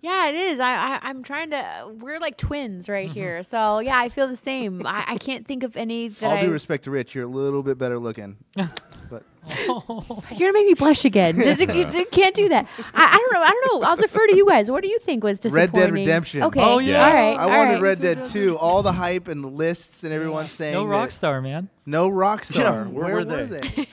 Yeah, it is. I'm trying to. We're like twins right here. So yeah, I feel the same. I can't think of any that All due respect to Rich, you're a little bit better looking. But you're gonna make me blush again. You can't do that. I don't know. I'll defer to you guys. What do you think was disappointing? Red Dead Redemption. Okay. Oh yeah. All right. I wanted Red Dead 2. All the hype and the lists and everyone saying no Rockstar, man. No Rockstar. Yeah, where were they?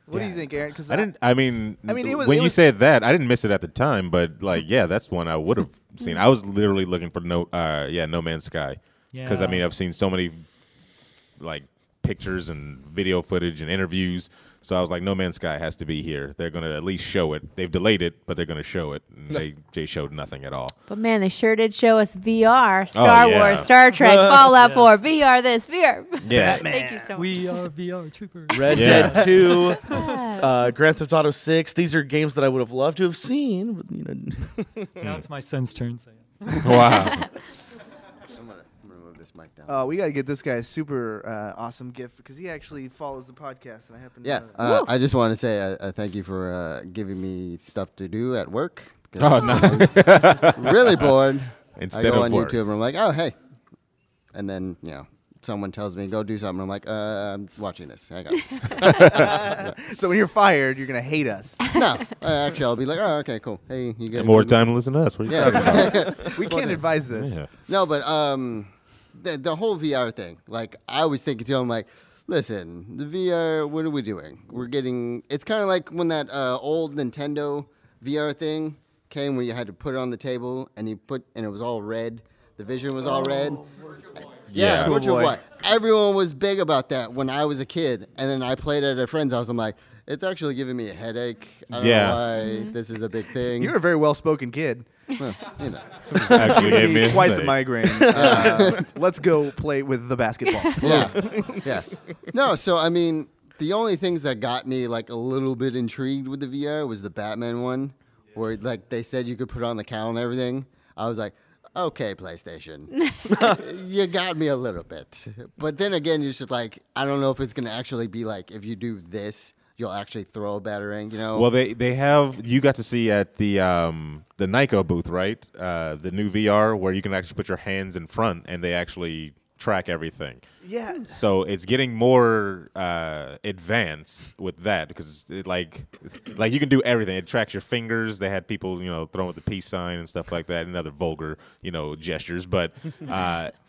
What do you think, Aaron? Because when you said that, I didn't miss it at the time, but that's one I would have seen. I was literally looking for No Man's Sky, because I've seen so many pictures and video footage and interviews. So I was like, No Man's Sky has to be here. They're going to at least show it. They've delayed it, but they're going to show it. And they showed nothing at all. But man, they sure did show us VR, Star Wars, Star Trek, Fallout 4, VR this, VR. Yeah. Thank you so much. We are VR troopers. Red Dead 2, Grand Theft Auto 6. These are games that I would have loved to have seen. But, Now it's my son's turn. So Wow. We got to get this guy a super awesome gift because he actually follows the podcast, and I happen to know that. I just want to say I thank you for giving me stuff to do at work Oh, no. Really bored. Instead I go of on work. YouTube and I'm like, oh, hey. And then, someone tells me, go do something. I'm like, I'm watching this. I got it. So when you're fired, you're going to hate us. No. Actually, I'll be like, oh, okay, cool. Hey, you guys. And more time to listen to us. What are you talking about? We can't advise this. Yeah. No, but the whole VR thing, like, I was thinking too, I'm like, listen, the VR, what are we doing? It's kind of like when that old Nintendo VR thing came where you had to put it on the table and it was all red. The vision was all red. Yeah, Virtual Boy. Everyone was big about that when I was a kid, and then I played it at a friend's house. I'm like, it's actually giving me a headache. I don't know why this is a big thing. You're a very well-spoken kid. Well, Actually gave me quite the migraine. Let's go play with the basketball. Yeah. No, so I mean, the only things that got me like a little bit intrigued with the VR was the Batman one, where like they said you could put on the cowl and everything. I was like, okay, PlayStation, you got me a little bit. But then again, you're just like, I don't know if it's gonna actually be like if you do this, you'll actually throw a batarang, Well, they have, you got to see at the Nyko booth, right? The new VR where you can actually put your hands in front and they actually track everything. Yeah. So it's getting more advanced with that because like you can do everything. It tracks your fingers. They had people, throwing with the peace sign and stuff like that and other vulgar, gestures, but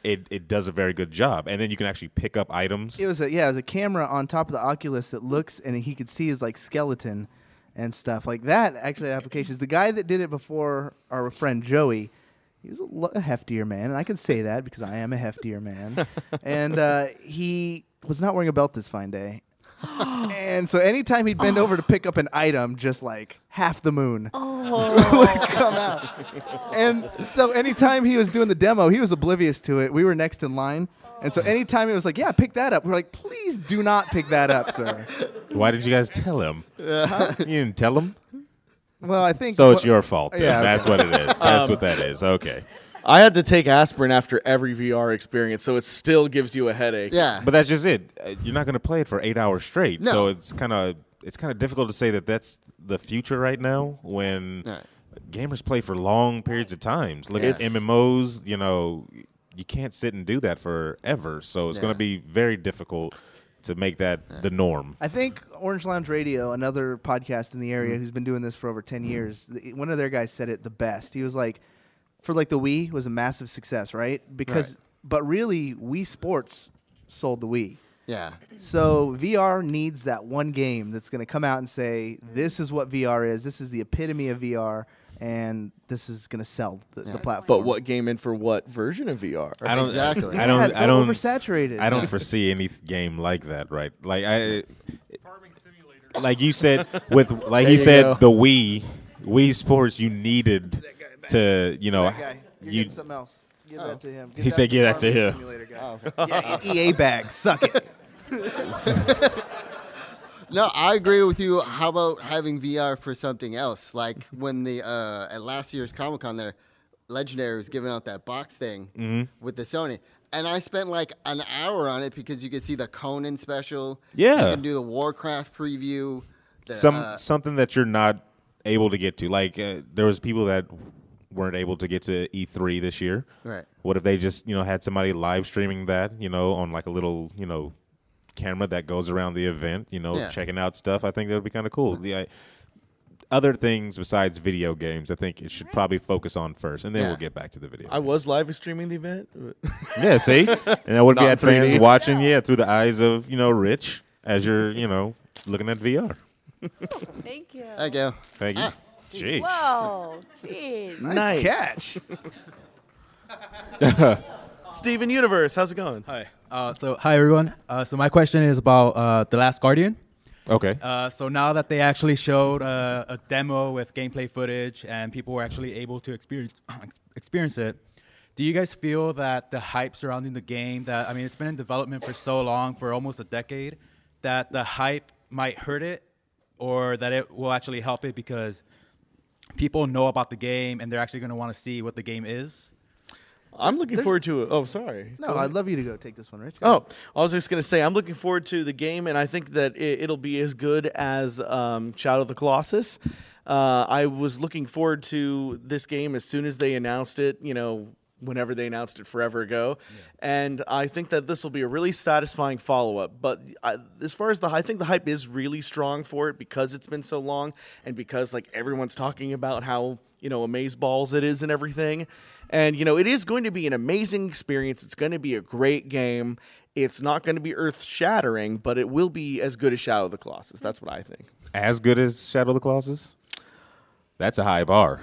it does a very good job. And then you can actually pick up items. It was a camera on top of the Oculus that looks, and he could see his like skeleton and stuff like that. Actually, applications. The guy that did it before, our friend Joey, he was a heftier man, and I can say that because I am a heftier man. And he was not wearing a belt this fine day. And so anytime he'd bend over to pick up an item, just like half the moon would come out. And so anytime he was doing the demo, he was oblivious to it. We were next in line. And so anytime it was like, yeah, pick that up, we're like, please do not pick that up, sir. Why did you guys tell him? You didn't tell him? Well, I think so. It's your fault. Yeah, that's what it is. That's what that is. Okay. I had to take aspirin after every VR experience, so it still gives you a headache. Yeah, but that's just it. You're not going to play it for 8 hours straight. No. So it's kind of difficult to say that that's the future right now when gamers play for long periods of times. Look at MMOs. You can't sit and do that forever. So it's going to be very difficult to make that the norm. I think Orange Lounge Radio, another podcast in the area who's been doing this for over 10 years, one of their guys said it the best. He was like, for like the Wii was a massive success, right? But really, Wii Sports sold the Wii. Yeah. So VR needs that one game that's going to come out and say, this is what VR is. This is the epitome of VR. And this is going to sell the platform. But what game in for what version of VR? I don't exactly. I don't. It's I don't. Oversaturated. I don't foresee any game like that. Right? Like you said with the Wii Sports. You needed to. That guy. You're getting something else. Give that to him. He said, "Give that to him." Yeah, EA bag. Suck it. No, I agree with you. How about having VR for something else? Like when at last year's Comic-Con there, Legendary was giving out that box thing with the Sony. And I spent like an hour on it because you could see the Conan special. Yeah. You can do the Warcraft preview. Something that you're not able to get to. Like there was people that weren't able to get to E3 this year. Right. What if they just, had somebody live streaming that, on like a little, camera that goes around the event, checking out stuff. I think that would be kind of cool. The other things besides video games, I think it should probably focus on first, and then we'll get back to the video. I was live streaming the event. Yeah, see? And what if you had fans watching, through the eyes of, Rich as you're, looking at VR? Thank you. Thank you. Thank you. Jeez. Whoa. Jeez. Nice catch. Steven Universe, how's it going? Hi. Hi, everyone. So my question is about The Last Guardian. Okay. So now that they actually showed a demo with gameplay footage and people were actually able to experience it, do you guys feel that the hype surrounding the game, it's been in development for so long, for almost a decade, that the hype might hurt it or that it will actually help it because people know about the game and they're actually going to want to see what the game is? I'm looking forward to it. Oh, sorry. No, I'd love you to go take this one, Rich. Oh, I was just going to say, I'm looking forward to the game, and I think that it'll be as good as Shadow of the Colossus. I was looking forward to this game as soon as they announced it, whenever they announced it forever ago. Yeah. And I think that this will be a really satisfying follow-up. But as far as I think the hype is really strong for it because it's been so long and because, everyone's talking about how, amazeballs it is and everything. And, it is going to be an amazing experience. It's going to be a great game. It's not going to be earth-shattering, but it will be as good as Shadow of the Colossus. That's what I think. As good as Shadow of the Colossus? That's a high bar.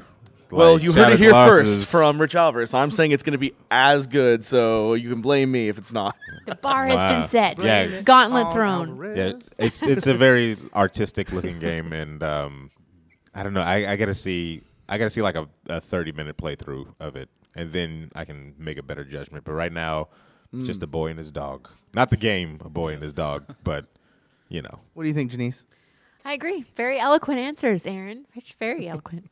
Well, you heard it here first from Rich Alvarez. I'm saying it's going to be as good, so you can blame me if it's not. The bar has been set. Yeah. Gauntlet thrown. Yeah, it's a very artistic-looking game, and I don't know. I gotta see like a 30-minute playthrough of it, and then I can make a better judgment. But right now, it's just a boy and his dog. Not the game, a boy and his dog, but What do you think, Genese? I agree. Very eloquent answers, Aaron. Rich, very eloquent.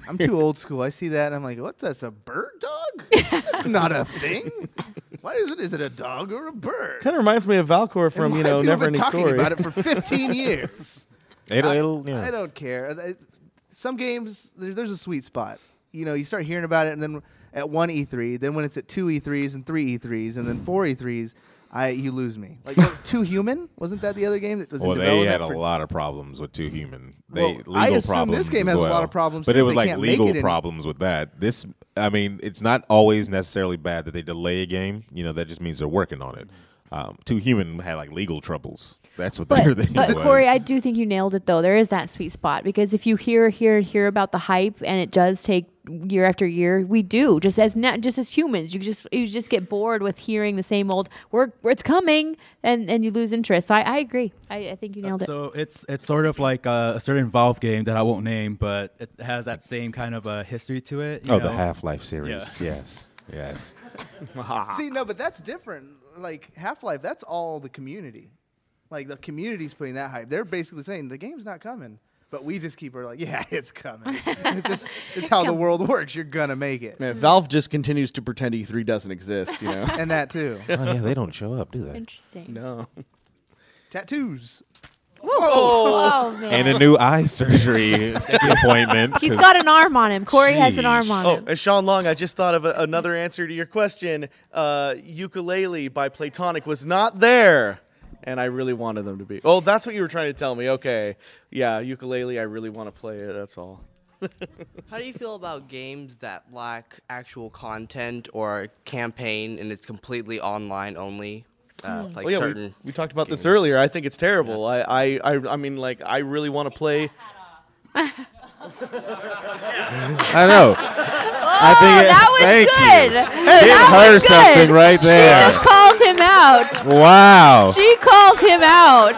I'm too old school. I see that and I'm like, what? That's a bird dog? That's not a thing. What is it? Is it a dog or a bird? Kind of reminds me of Valcor from Never Ending Story. I've been talking about it for 15 years. I don't care. Some games, there's a sweet spot. You start hearing about it, and then at 1 E3, then when it's at 2 E3s and 3 E3s, and then 4 E3s, you lose me. Like Too Human, wasn't that the other game that was in development? They had a lot of problems with Too Human. I assume this game has a lot of problems, but too. it was They legal problems with that. It's not always necessarily bad that they delay a game. That just means they're working on it. Too Human had legal troubles. That's what their thing was. But Cory, I do think you nailed it though. There is that sweet spot because if you hear about the hype and it does take year after year, we do just as humans. You just get bored with hearing the same old. It's coming, and you lose interest. So I agree. I think you nailed it. So it's sort of like a certain Valve game that I won't name, but it has that same kind of history to it. The Half-Life series. Yeah. Yes. See, no, but that's different. Like Half-Life, that's all the community. Like the community's putting that hype. They're basically saying the game's not coming, but we just keep yeah, it's coming. It's how the world works. You're gonna make it. Man, Valve just continues to pretend E3 doesn't exist, and that too. Oh yeah, they don't show up, do they? Interesting. No. Tattoos. Oh, man. And a new eye surgery appointment. He's got an arm on him. Cory has an arm on him. And Sean Long, I just thought of another answer to your question. Ukulele by Platonic was not there. And I really wanted them to be. Oh, that's what you were trying to tell me. Okay. Yeah, Ukulele, I really want to play it. That's all. How do you feel about games that lack actual content or campaign and it's completely online only? Certain we talked about games. this earlier. I think it's terrible. Yeah. I mean, I really want to play. I know. That was good. Hit her something right there. She just called him out. Wow. She called him out.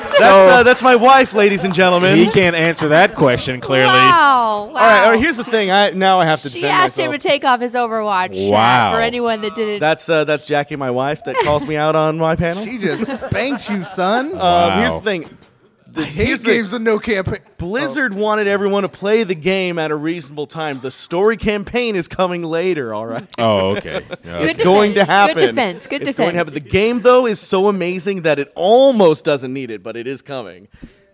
That's my wife, ladies and gentlemen. He can't answer that question clearly. Wow. All right. Here's the thing. Now I have to. She asked him to take off his Overwatch shirt for anyone that didn't. That's Jackie, my wife, that calls me out on my panel. She just spanked you, son. Here's the thing. Here's games with no campaign. Blizzard wanted everyone to play the game at a reasonable time. The story campaign is coming later, all right? Oh, okay. It's going to happen. Good defense. It's going to happen. The game, though, is so amazing that it almost doesn't need it, but it is coming.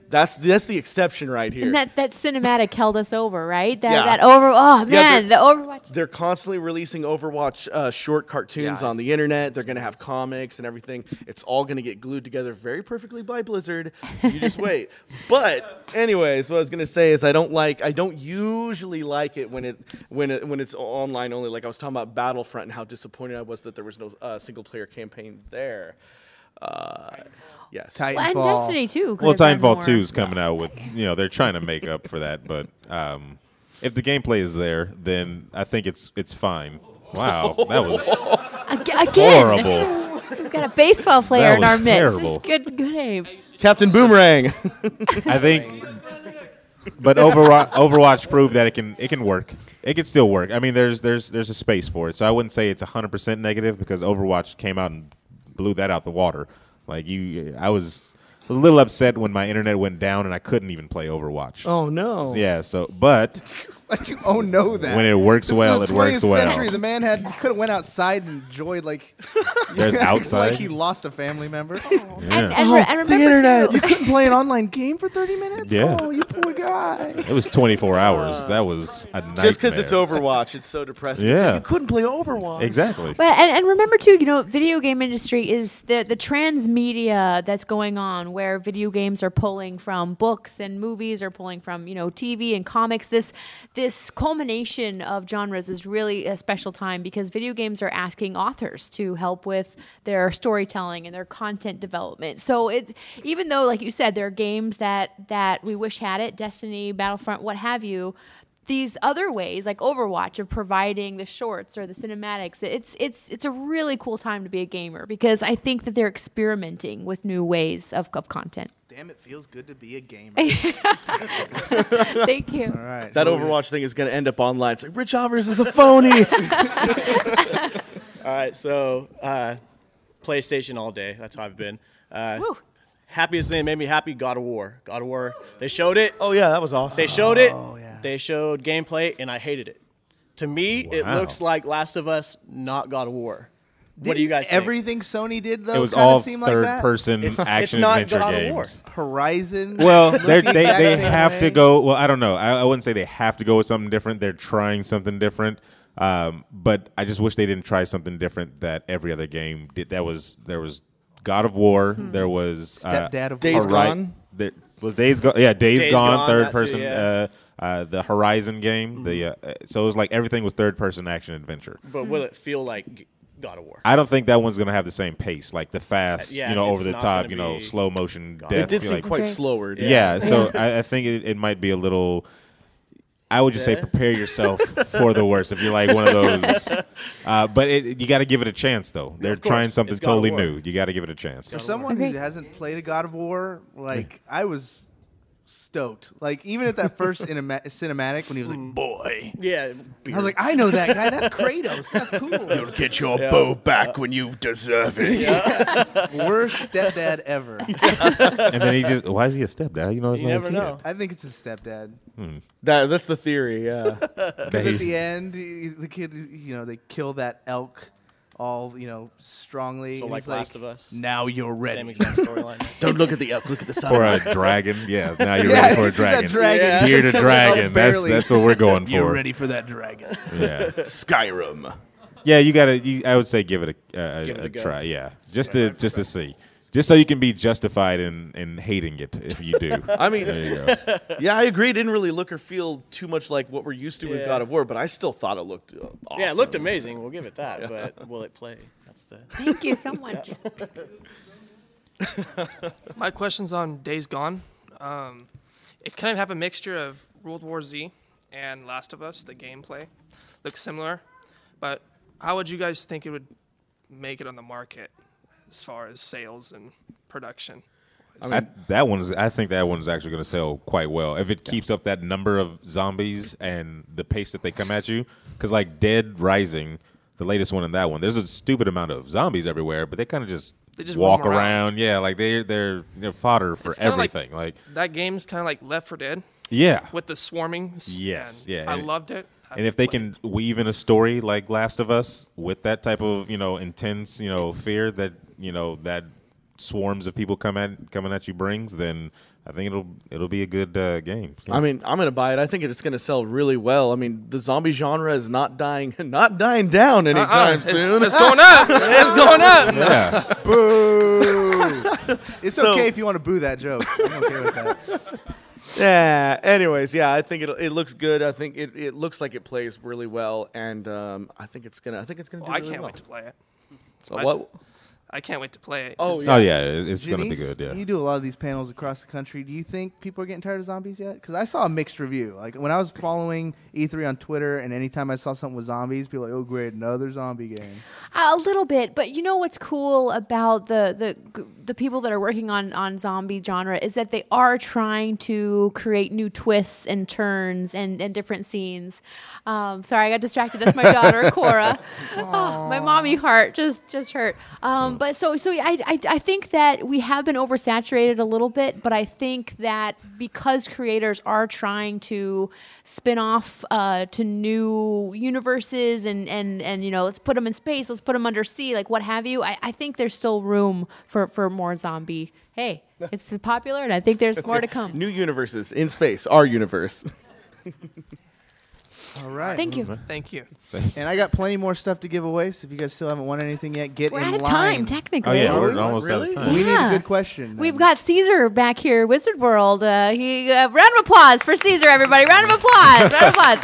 That's the exception right here. And that cinematic held us over, right? The Overwatch. They're constantly releasing Overwatch short cartoons on the internet. They're going to have comics and everything. It's all going to get glued together very perfectly by Blizzard. You just wait. But anyways, what I was going to say is I don't usually like it when it's online only. Like I was talking about Battlefront and how disappointed I was that there was no single player campaign there. Yes. Titanfall. And Destiny 2. Well, Titanfall 2 is coming out with, they're trying to make up for that. But if the gameplay is there, then I think it's fine. Wow. That was horrible. We've got a baseball player in our midst. Terrible. Good aim. Captain Boomerang. I think. But Overwatch proved that it can work. It can still work. I mean, there's a space for it. So I wouldn't say it's 100% negative because Overwatch came out and blew that out the water. I was a little upset when my internet went down and I couldn't even play Overwatch. Oh no! But Like you know that. When it works This well, is the it works 20th well. century. The man could have went outside and enjoyed like. There's outside. Like he lost a family member. Yeah. And remember the internet. too- You couldn't play an online game for 30 minutes. Yeah. Oh, you poor guy. It was 24 hours. That was a nightmare. Just because it's Overwatch, it's so depressing. It's like, Yeah. you couldn't play Overwatch. Exactly. But and remember too, video game industry is the transmedia that's going on, where video games are pulling from books and movies, are pulling from TV and comics. This culmination of genres is really a special time because video games are asking authors to help with their storytelling and their content development. So it's, even though, like you said, there are games that we wish had it, Destiny, Battlefront, what have you, these other ways like Overwatch of providing the shorts or the cinematics, it's a really cool time to be a gamer because I think that they're experimenting with new ways of content. Damn, it feels good to be a gamer. Thank you. All right. That Overwatch thing is going to end up online. It's like, Rich Alvarez is a phony. All right, so PlayStation all day. That's how I've been. Happiest thing that made me happy, God of War. God of War. They showed it. Oh, yeah, that was awesome. They showed it. Oh, yeah. They showed gameplay, and I hated it. To me, it Wow. looks like Last of Us, not God of War. What do you guys think? Everything Sony did though It was kinda all seemed like that? third-person It's action not adventure God of War. games. Horizon. Well, looked they the exact they same have way. to go. Well, I don't know. I wouldn't say they have to go with something different. They're trying something different. But I just wish they didn't try something different that every other game did. There was God of War. There was Stepdad of Days Gone. There was Days Gone. Yeah, Days Gone, third that too, person. yeah. The Horizon game. So it was like everything was third person action adventure. But will it feel like God of War? I don't think that one's gonna have the same pace, like the fast, Yeah, over it's the not top, gonna be slow motion God death. It did seem like, quite slower. Yeah, so I think it might be a little. I would just say prepare yourself for the worst if you're like one of those. But you got to give it a chance, though. They're trying something It's God of totally War. new. You got to give it a chance. For someone who hasn't played a God of War, like I was stoked. Like even at that first cinematic when he was like, "Boy," Yeah. I was like, "I know that guy. That's Kratos. That's cool." You'll get your bow back when you deserve it. Worst stepdad ever. And then he just, why is he a stepdad? That's You not his never kid. know. I think it's his stepdad. That's the theory, yeah. Because at the end, the kid, they kill that elk all, strongly. So and like he's Last of Us. Now you're ready. Same exact storyline. Don't look at the elk, look at the sun. For a dragon, yeah. Now you're Yeah, ready for a this is that dragon. dragon. Yeah. Deer to Just killed dragon. himself barely. That's what we're going for. You're ready for that dragon. Yeah. Skyrim. Yeah, you gotta. I would say give it a Give it a go. try. Yeah, just to see, just so you can be justified in hating it if you do. I mean, there you go. Yeah, I agree. It didn't really look or feel too much like what we're used to with Yeah. God of War, but I still thought it looked awesome. Yeah, it looked amazing. We'll give it that. But will it play? That's the. Thank you so much. My question's on Days Gone. It kind of have a mixture of World War Z and Last of Us. The gameplay looks similar, but how would you guys think it would make it on the market as far as sales and production? I think that one's actually going to sell quite well if it keeps up that number of zombies and the pace that they come at you. Because like Dead Rising, the latest one in that one, there's a stupid amount of zombies everywhere, but they kind of just walk roam around. Yeah, like they're fodder for It's kinda everything. Like that game's kind of like Left 4 Dead. Yeah. With the swarming. Yes, yeah. I loved it. And if they can weave in a story like Last of Us with that type of intense fear that that swarms of people coming at you brings, then I think it'll be a good game. Yeah. I mean, I'm gonna buy it. I think it's gonna sell really well. I mean, the zombie genre is not dying down anytime soon. It's going up. It's going up. Yeah. Boo! It's okay if you want to boo that joke. I'm okay with that. Yeah. Anyways, yeah, I think it looks good. I think it looks like it plays really well, and I think it's gonna do really well. I can't wait to play it. What? I can't wait to play it. Oh, it's going to be Genese, good, yeah. You do a lot of these panels across the country. Do you think people are getting tired of zombies yet? Because I saw a mixed review. Like when I was following E3 on Twitter, and anytime I saw something with zombies, people were like, "Oh, great, another zombie game." A little bit, but you know what's cool about the people that are working on zombie genre is that they are trying to create new twists and turns and different scenes. Sorry, I got distracted. That's my daughter, Cora. Oh, my mommy heart just hurt. but so I think that we have been oversaturated a little bit, but I think that because creators are trying to spin off to new universes and let's put them in space, let's put them under sea, like what have you. I think there's still room for more zombie. Hey, it's popular, and I think there's more to come. New universes in space, our universe. All right. Thank you. Thank you. And I got plenty more stuff to give away, so if you guys still haven't won anything yet, get We're in out of line. time, technically. Oh, yeah, Are we're we? almost out of time. We need Yeah. a good question. We've got Caesar back here, Wizard World. Round of applause for Caesar, everybody. Round of applause. Round of applause.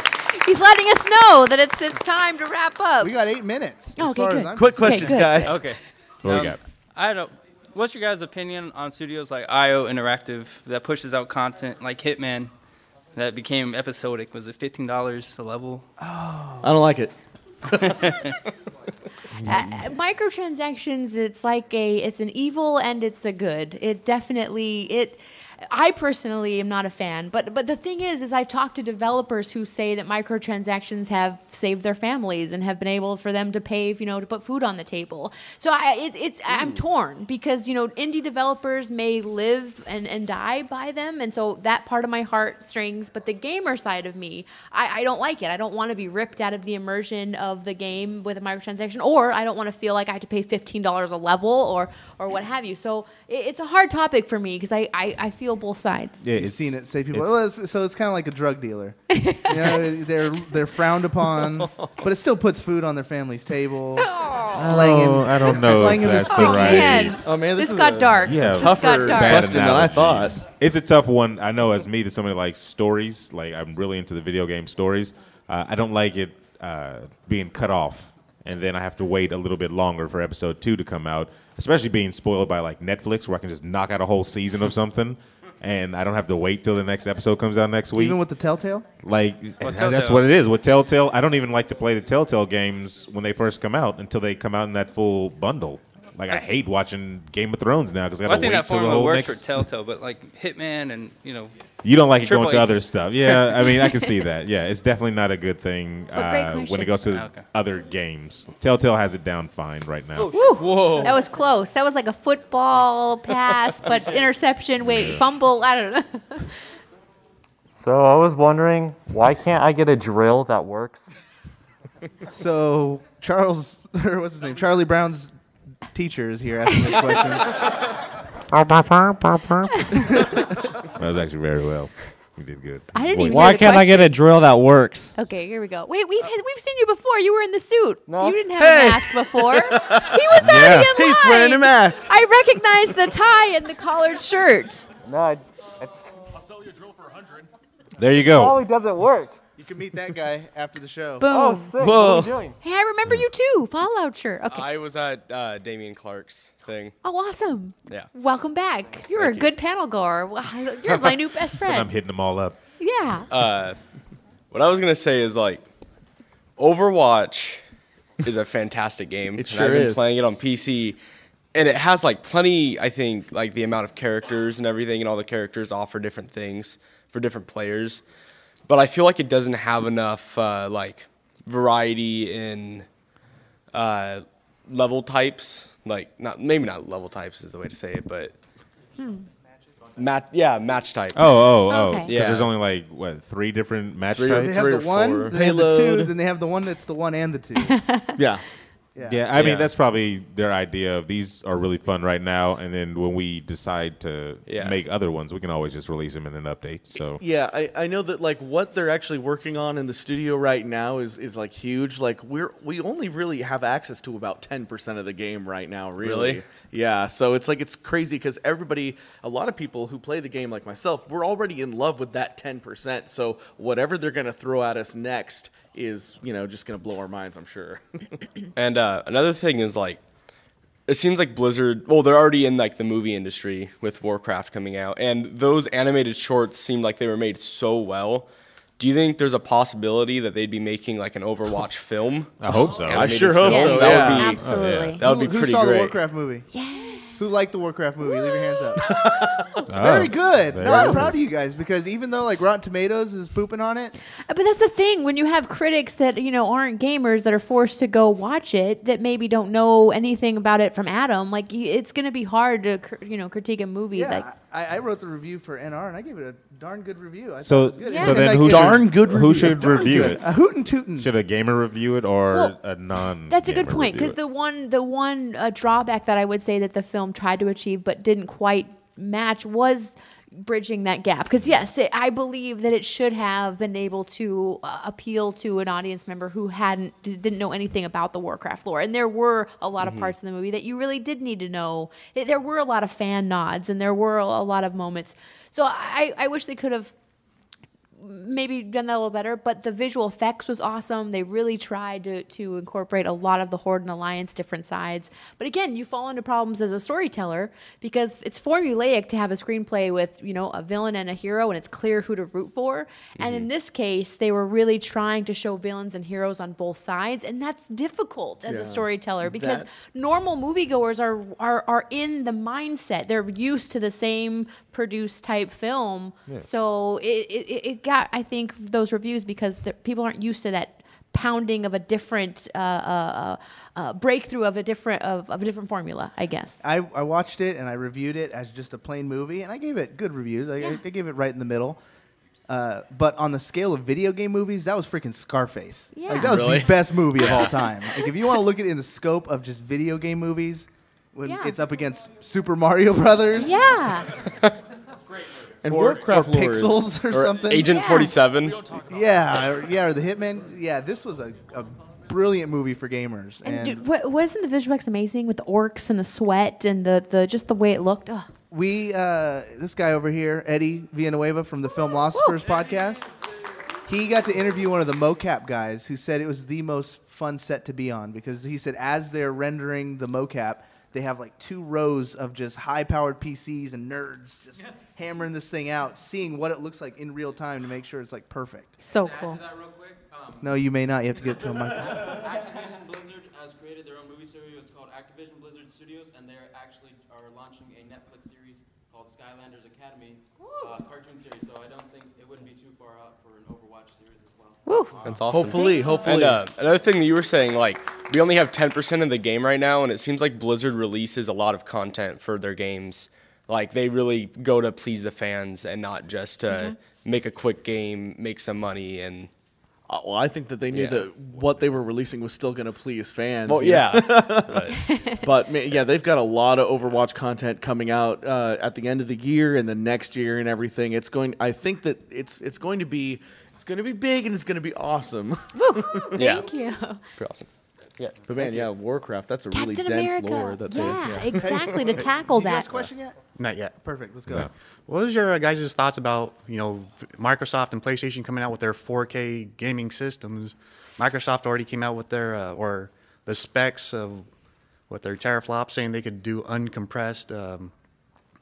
He's letting us know that it's time to wrap up. We got 8 minutes. Oh, okay, good. Quick Okay, questions, good. guys. Okay. What we got? I don't. What's your guys' opinion on studios like IO Interactive that pushes out content like Hitman that became episodic? Was it $15 a level? I don't like it. Microtransactions, it's an evil and it's a good. I personally am not a fan, but the thing is I've talked to developers who say that microtransactions have saved their families and have been able for them to pay, to put food on the table. So I'm torn because indie developers may live and die by them, and so that part of my heartstrings. But the gamer side of me, I don't like it. I don't want to be ripped out of the immersion of the game with a microtransaction, or I don't want to feel like I have to pay $15 a level or what have you. So it's a hard topic for me because I feel both sides. Yeah, you've seen it. Say people. It's kind of like a drug dealer. They're frowned upon, but it still puts food on their family's table. Slanging. I don't know. Slanging if the that's sticky the right. hand. Oh man, this got dark. Yeah, This got dark. question than I thought. It's a tough one. I know as me that somebody likes stories. Like I'm really into the video game stories. I don't like it being cut off, and then I have to wait a little bit longer for episode 2 to come out. Especially being spoiled by like Netflix, where I can just knock out a whole season of something, and I don't have to wait till the next episode comes out next week. Even with the Telltale? That's what it is. With Telltale, I don't even like to play the Telltale games when they first come out until they come out in that full bundle. Like, I hate watching Game of Thrones now because I got to wait till the formula whole works next... for Telltale, but like Hitman and, You don't like it going Triple to H. other stuff. Yeah, I mean, I can see that. Yeah, it's definitely not a good thing when question. it goes to other games. Telltale has it down fine right now. Whoa. That was close. That was like a football pass, but interception. Wait, fumble. I don't know. So I was wondering, why can't I get a drill that works? So Charles, or what's his name? Charlie Brown's teacher is here asking this question. That was actually very well. You did good. I didn't even Why hear the can't I get a question. drill that works? Okay, here we go. Wait, we've seen you before. You were in the suit. No. You didn't have a mask before. He was already in line. He's wearing a mask. I recognized the tie and the collared shirt. No, I'll sell you a drill for 100. There you go. probably doesn't work. You can meet that guy after the show. Boom. Oh, sick. Whoa. What are you doing? Hey, I remember you too. Fallout shirt. Okay. I was at Damian Clark's thing. Oh, awesome. Yeah. Welcome back. You're Thank a you. good panel goer. Wow, you're my new best So I'm friend. hitting them all up. Yeah. What I was gonna say is like, Overwatch is a fantastic game. It and sure I've been is. playing it on PC, and it has like plenty. I think like the amount of characters and everything, and all the characters offer different things for different players. But I feel like it doesn't have enough like variety in level types. Like maybe not level types is the way to say it, but match types. Oh. Okay. Because there's only like, what, 3 different match Three- types? They have Three the or one, four. they have the Payload. two, then they have the one that's the one and the two. Yeah. Yeah, I mean, that's probably their idea of these are really fun right now, and then when we decide to make other ones, we can always just release them in an update. So Yeah, I know that like what they're actually working on in the studio right now is like huge. Like we only really have access to about 10% of the game right now, really. Really? Yeah, so it's like it's crazy because a lot of people who play the game like myself, we're already in love with that 10%. So whatever they're gonna throw at us next is, just gonna blow our minds, I'm sure. And another thing is like, it seems like Blizzard. Well, they're already in like the movie industry with Warcraft coming out, and those animated shorts seem like they were made so well. Do you think there's a possibility that they'd be making like an Overwatch film? I hope so. Animated I sure hope film? so. That yeah. would be Absolutely. that would be Who pretty saw great. the Warcraft movie? Yeah. who liked the Warcraft movie? Leave your hands up. Very good. there No, I'm it proud is. of you guys because even though like Rotten Tomatoes is pooping on it, But that's the thing when you have critics that aren't gamers that are forced to go watch it that maybe don't know anything about it from Adam. Like it's going to be hard to critique a movie. yeah, Like I wrote the review for NR and I gave it a darn good review. I So, thought it was good. so And then I who gave- who should review it? A hoot and tootin'. Should a gamer review it or Well, a non? that's a good point because the one drawback that I would say that the film tried to achieve but didn't quite match was bridging that gap. Because yes, I believe that it should have been able to appeal to an audience member who didn't know anything about the Warcraft lore, and there were a lot of parts in the movie that you really did need to know. There were a lot of fan nods, and there were a lot of moments. So I wish they could have maybe done that a little better, but the visual effects was awesome. They really tried to incorporate a lot of the Horde and Alliance different sides. But again, you fall into problems as a storyteller because it's formulaic to have a screenplay with, a villain and a hero and it's clear who to root for. And in this case, they were really trying to show villains and heroes on both sides, and that's difficult as a storyteller because normal moviegoers are in the mindset. They're used to the same produced type film. Yeah. So it got, I think, those reviews because people aren't used to that pounding of a different breakthrough of a different formula, I guess. I watched it and I reviewed it as just a plain movie, and I gave it good reviews. I gave it right in the middle. But on the scale of video game movies, that was freaking Scarface. Yeah. Like that was Really? the best movie of all time. Like if you want to look at it in the scope of just video game movies, when Yeah. it's up against Super Mario Brothers, Yeah. And or Warcraft lore is- Pixels or something. Agent 47. or the Hitman. Yeah, this was a brilliant movie for gamers. And And dude, wasn't the visual effects amazing with the orcs and the sweat and the just the way it looked? Ugh. we, this guy over here, Eddie Villanueva from the Film Philosophers podcast, he got to interview one of the mocap guys who said it was the most fun set to be on because he said as they're rendering the mocap, they have like 2 rows of just high-powered PCs and nerds just hammering this thing out, seeing what it looks like in real time to make sure it's like perfect. So To cool. add to that real quick, No, you may not. You have to get it to a mic. Activision Blizzard has created their own movie studio. It's called Activision Blizzard Studios, and they actually are launching a Netflix series called Skylanders Academy, cartoon series. So I don't think it wouldn't be too far out for an Overwatch series as well. Woo. That's awesome. Hopefully. And another thing that you were saying, like, we only have 10% of the game right now, and it seems like Blizzard releases a lot of content for their games. Like, they really go to please the fans and not just to make a quick game, make some money, and... Well, I think that they knew that what they were releasing was still going to please fans. Well, you know? yeah. But yeah, they've got a lot of Overwatch content coming out at the end of the year and the next year and everything. I think that it's going to be big and it's going to be awesome. Thank you. Pretty awesome. Yeah. But man, yeah, Warcraft, that's a really Captain dense America. lore that Exactly, to tackle You guys that. question yet? Not yet. Perfect. Let's go. No. What was your guys' thoughts about, Microsoft and PlayStation coming out with their 4K gaming systems? Microsoft already came out with their, or the specs of with their teraflops saying they could do uncompressed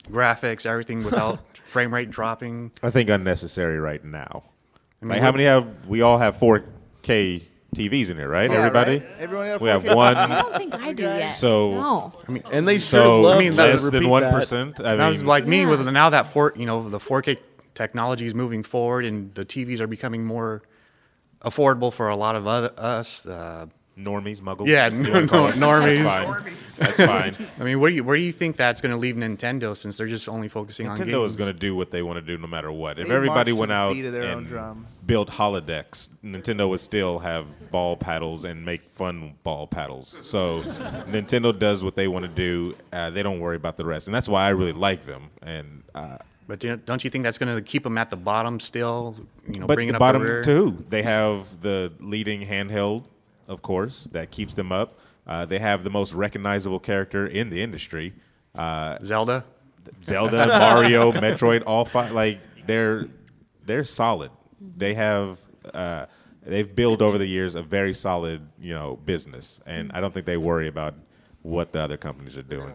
graphics, everything without frame rate dropping. I think unnecessary right now. I mean, Like how many have we all have 4K TVs in here, right? Yeah, Everybody? right? Everyone have we have 4K? one. I don't think I do yet. So No. I mean, and they sure sure love to less repeat than that. 1%. I That was mean- like me Yeah. with now that the 4K technology is moving forward and the TVs are becoming more affordable for a lot of us. Normies, muggles. Yeah, You wanna call us? normies. That's fine. That's fine. I mean, where do you think that's going to leave Nintendo since they're just only focusing on games? Nintendo is going to do what they want to do no matter what. If They everybody march to went the out beat of their own and drum. built holodecks, Nintendo would still have ball paddles and make fun ball paddles. So Nintendo does what they want to do. They don't worry about the rest, and that's why I really like them. And But don't you think that's going to keep them at the bottom still? but bringing the up bottom the rear? too, they have the leading handheld, of course, that keeps them up. They have the most recognizable character in the industry. Zelda, Mario, Metroid, all 5. Like they're solid. They have they've built over the years a very solid business, and I don't think they worry about what the other companies are doing.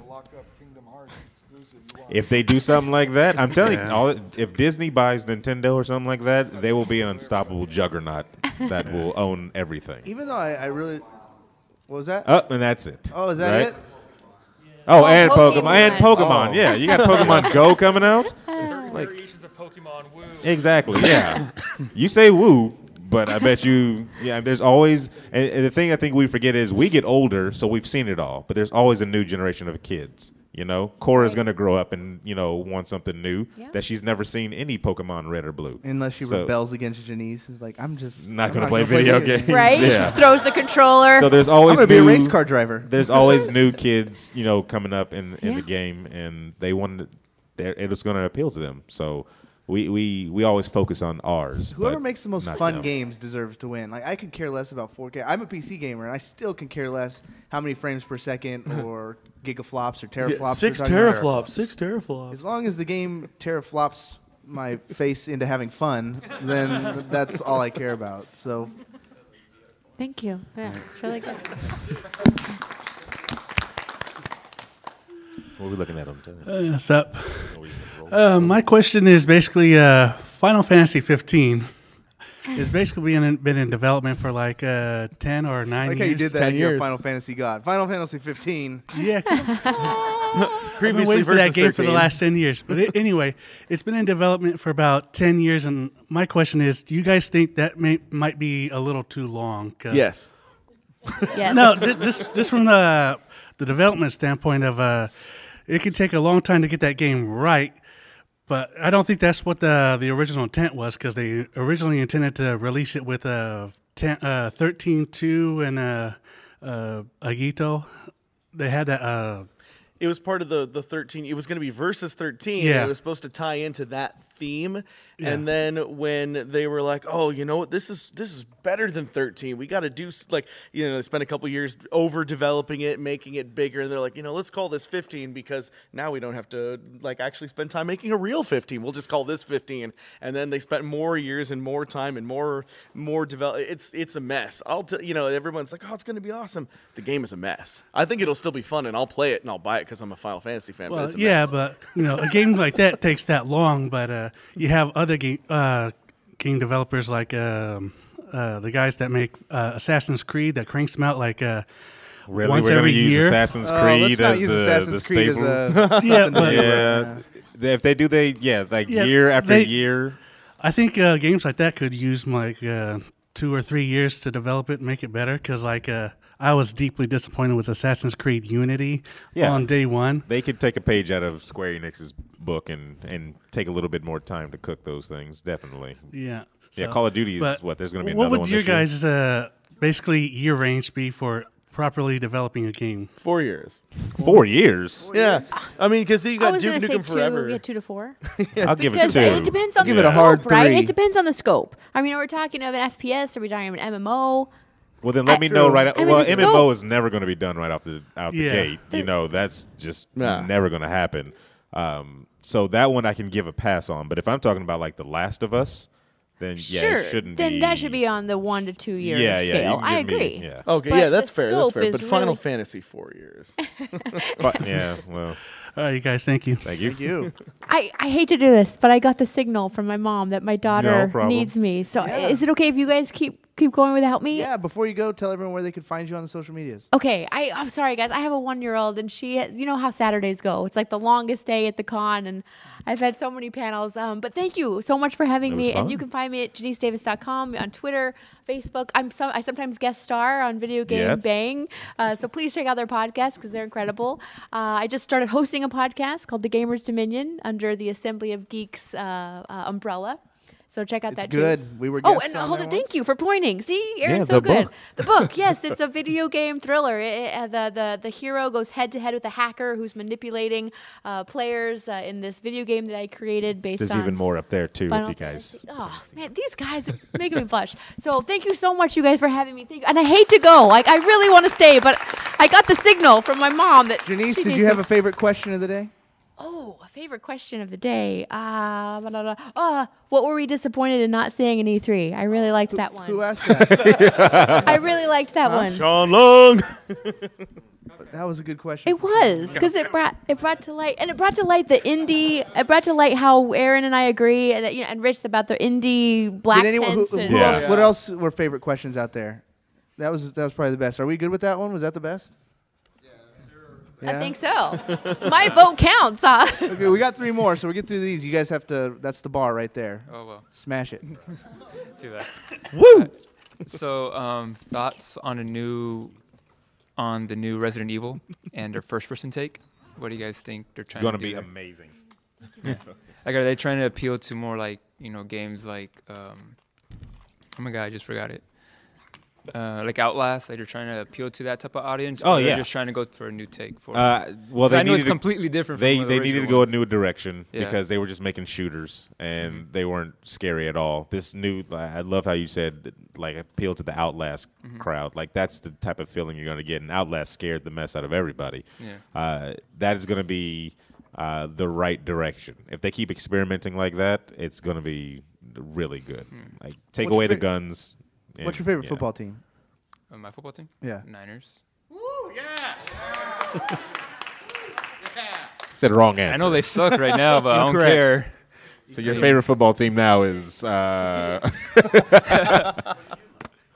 If they do something like that, I'm telling you, if Disney buys Nintendo or something like that, they will be an unstoppable juggernaut that will own everything. Even though I really, what was that? Oh, and that's it. Oh, is that right? it? Oh, and Pokemon. Yeah, you got Pokemon Go coming out. Like, variations of Pokemon. Woo. Exactly. Yeah. You say woo, but I bet you. Yeah. There's always, and the thing I think we forget is we get older, so we've seen it all. But there's always a new generation of kids. You know, Cora's gonna grow up and want something new that she's never seen any Pokemon Red or Blue. Unless she rebels against Genese, is like, I'm not gonna play video games. Right? Yeah. She throws the controller. So there's always I'm gonna be a race car driver. There's always new kids, coming up in the game, and they want it's gonna appeal to them. So we always focus on ours. Whoever but makes the most not fun them. games deserves to win. Like, I could care less about 4K. I'm a PC gamer, and I still can care less how many frames per second or gigaflops or teraflops. 6 we're talking teraflops. about. 6 teraflops. As long as the game teraflops my face into having fun, then that's all I care about. So, Thank you. Yeah, it's really good. What are we looking at them? What's up? My question is basically Final Fantasy 15 is basically been in development for like 10 or 9 like years. how you did that. 10 You're a years. Final Fantasy god. Final Fantasy 15. Yeah. Previously I've been waiting for that versus game for the 13. last 10 years. But anyway, it's been in development for about 10 years. And my question is, do you guys think that might be a little too long? 'Cause Yes. Yes. No, just from the development standpoint of it could take a long time to get that game right. But I don't think that's what the original intent was, because they originally intended to release it with 13.2 and Agito. They had that. It was part of the 13. It was going to be Versus 13. Yeah. And it was supposed to tie into that theme. Yeah. And then when they were like, "Oh, you know what? This is better than 13. We got to do they spent a couple years over developing it, making it bigger. And they're like, let's call this 15 because now we don't have to actually spend time making a real 15. We'll just call this 15." And then they spent more years and more time and more develop. It's a mess. Everyone's like, "Oh, it's going to be awesome." The game is a mess. I think it'll still be fun, and I'll play it and I'll buy it because I'm a Final Fantasy fan. Well, but it's a yeah, mess. but a game like that takes that long. But you have other game developers like the guys that make Assassin's Creed that cranks them out Really? once We're gonna every use year. Assassin's Creed let's not as use the Assassin's Creed as staple. something to do. Yeah. If they do, year after year. I think games like that could use 2 or 3 years to develop it and make it better. Because I was deeply disappointed with Assassin's Creed Unity on day one. They could take a page out of Square Enix's book and take a little bit more time to cook those things. Definitely. Yeah. Yeah. So- Call of Duty is but what? There's going to be what another would one your this year? guys' basically year range be for properly developing a game? 4 years. 4 years. Yeah, I mean, because you I got was Duke going to say Nukem Forever. 2 to 4. I'll give it Because 2. it depends on Give the it a scope, hard right? 3. It depends on the scope. I mean, are we talking of an FPS? Are we talking of an MMO? Well, then let me know right. I mean, Well, the MMO scope- is never going to be done right out the Yeah. gate. That's just Yeah. never going to happen. So that one I can give a pass on. But if I'm talking about like The Last of Us, then Sure. it shouldn't then be. that should be on the 1 to 2 year Yeah, yeah, you scale. can I give me- agree. yeah. Okay, But yeah, that's the fair. That's scope fair. is But Final really- Fantasy 4 years. Yeah, well. All right, you guys, thank you. Thank you. Thank you. I hate to do this, but I got the signal from my mom that my daughter problem. needs me. So Yeah. is it okay if you guys keep going without me? Yeah, before you go, tell everyone where they could find you on the social medias. Okay, I'm sorry, guys. I have a 1-year-old, and you know how Saturdays go. It's like the longest day at the con, and I've had so many panels. But thank you so much for having It me. was And fun. you can find me at JaneseDavis.com, on Twitter, Facebook. I sometimes guest star on Video Game Yep. Bang. So please check out their podcasts because they're incredible. I just started hosting a podcast called The Gamers Dominion under the Assembly of Geeks umbrella. So check out that good. too. We were Oh, guests and on hold there it. Thank you for pointing. See, Aaron's Yeah, so the good. book. The book, yes, it's a video game thriller. The hero goes head to head with a hacker who's manipulating players in this video game that I created based There's on. even more up there too, Final if you guys. Fantasy. Oh man, these guys are making me blush. So thank you so much, you guys, for having me. Thank you. And I hate to go. Like I really want to stay, but I got the signal from my mom that. Janice, she did needs you have me. a favorite question of the day? Oh, a favorite question of the day. What were we disappointed in not seeing in E3? I really liked that one. Who asked that? I really liked that one. Sean Long. That was a good question. It was because it brought to light the indie. It brought to light how Aaron and I agree, and and Rich about the indie black Did anyone, tents. who else, what else were favorite questions out there? That was probably the best. Are we good with that one? Was that the best? I think so. My vote counts, huh? Okay, we got 3 more, so we get through these. You guys have to. That's the bar right there. Oh, well. Smash it. Do that. Woo! So, thoughts on the new Resident Evil and their first-person take? What do you guys think they're trying to do? It's going to be there? amazing. Yeah. Like, are they trying to appeal to more like games like oh my god, I just forgot it. Like Outlast, like they're trying to appeal to that type of audience. Oh, or yeah. they're just trying to go for a new take for it. Well, 'Cause they I know it's needed to- completely different. They from the needed to original go ones. a new direction Yeah. because they were just making shooters and they weren't scary at all. This new, I love how you said like appeal to the Outlast crowd. Like that's the type of feeling you're going to get. And Outlast scared the mess out of everybody. Yeah. That is going to be the right direction. If they keep experimenting like that, it's going to be really good. Like take What's away your the fa- guns. What's your and- favorite yeah. football team? My football team? Yeah. Niners. Said wrong answer. I know they suck right now, but I don't Incorrect. care. So your favorite football team now is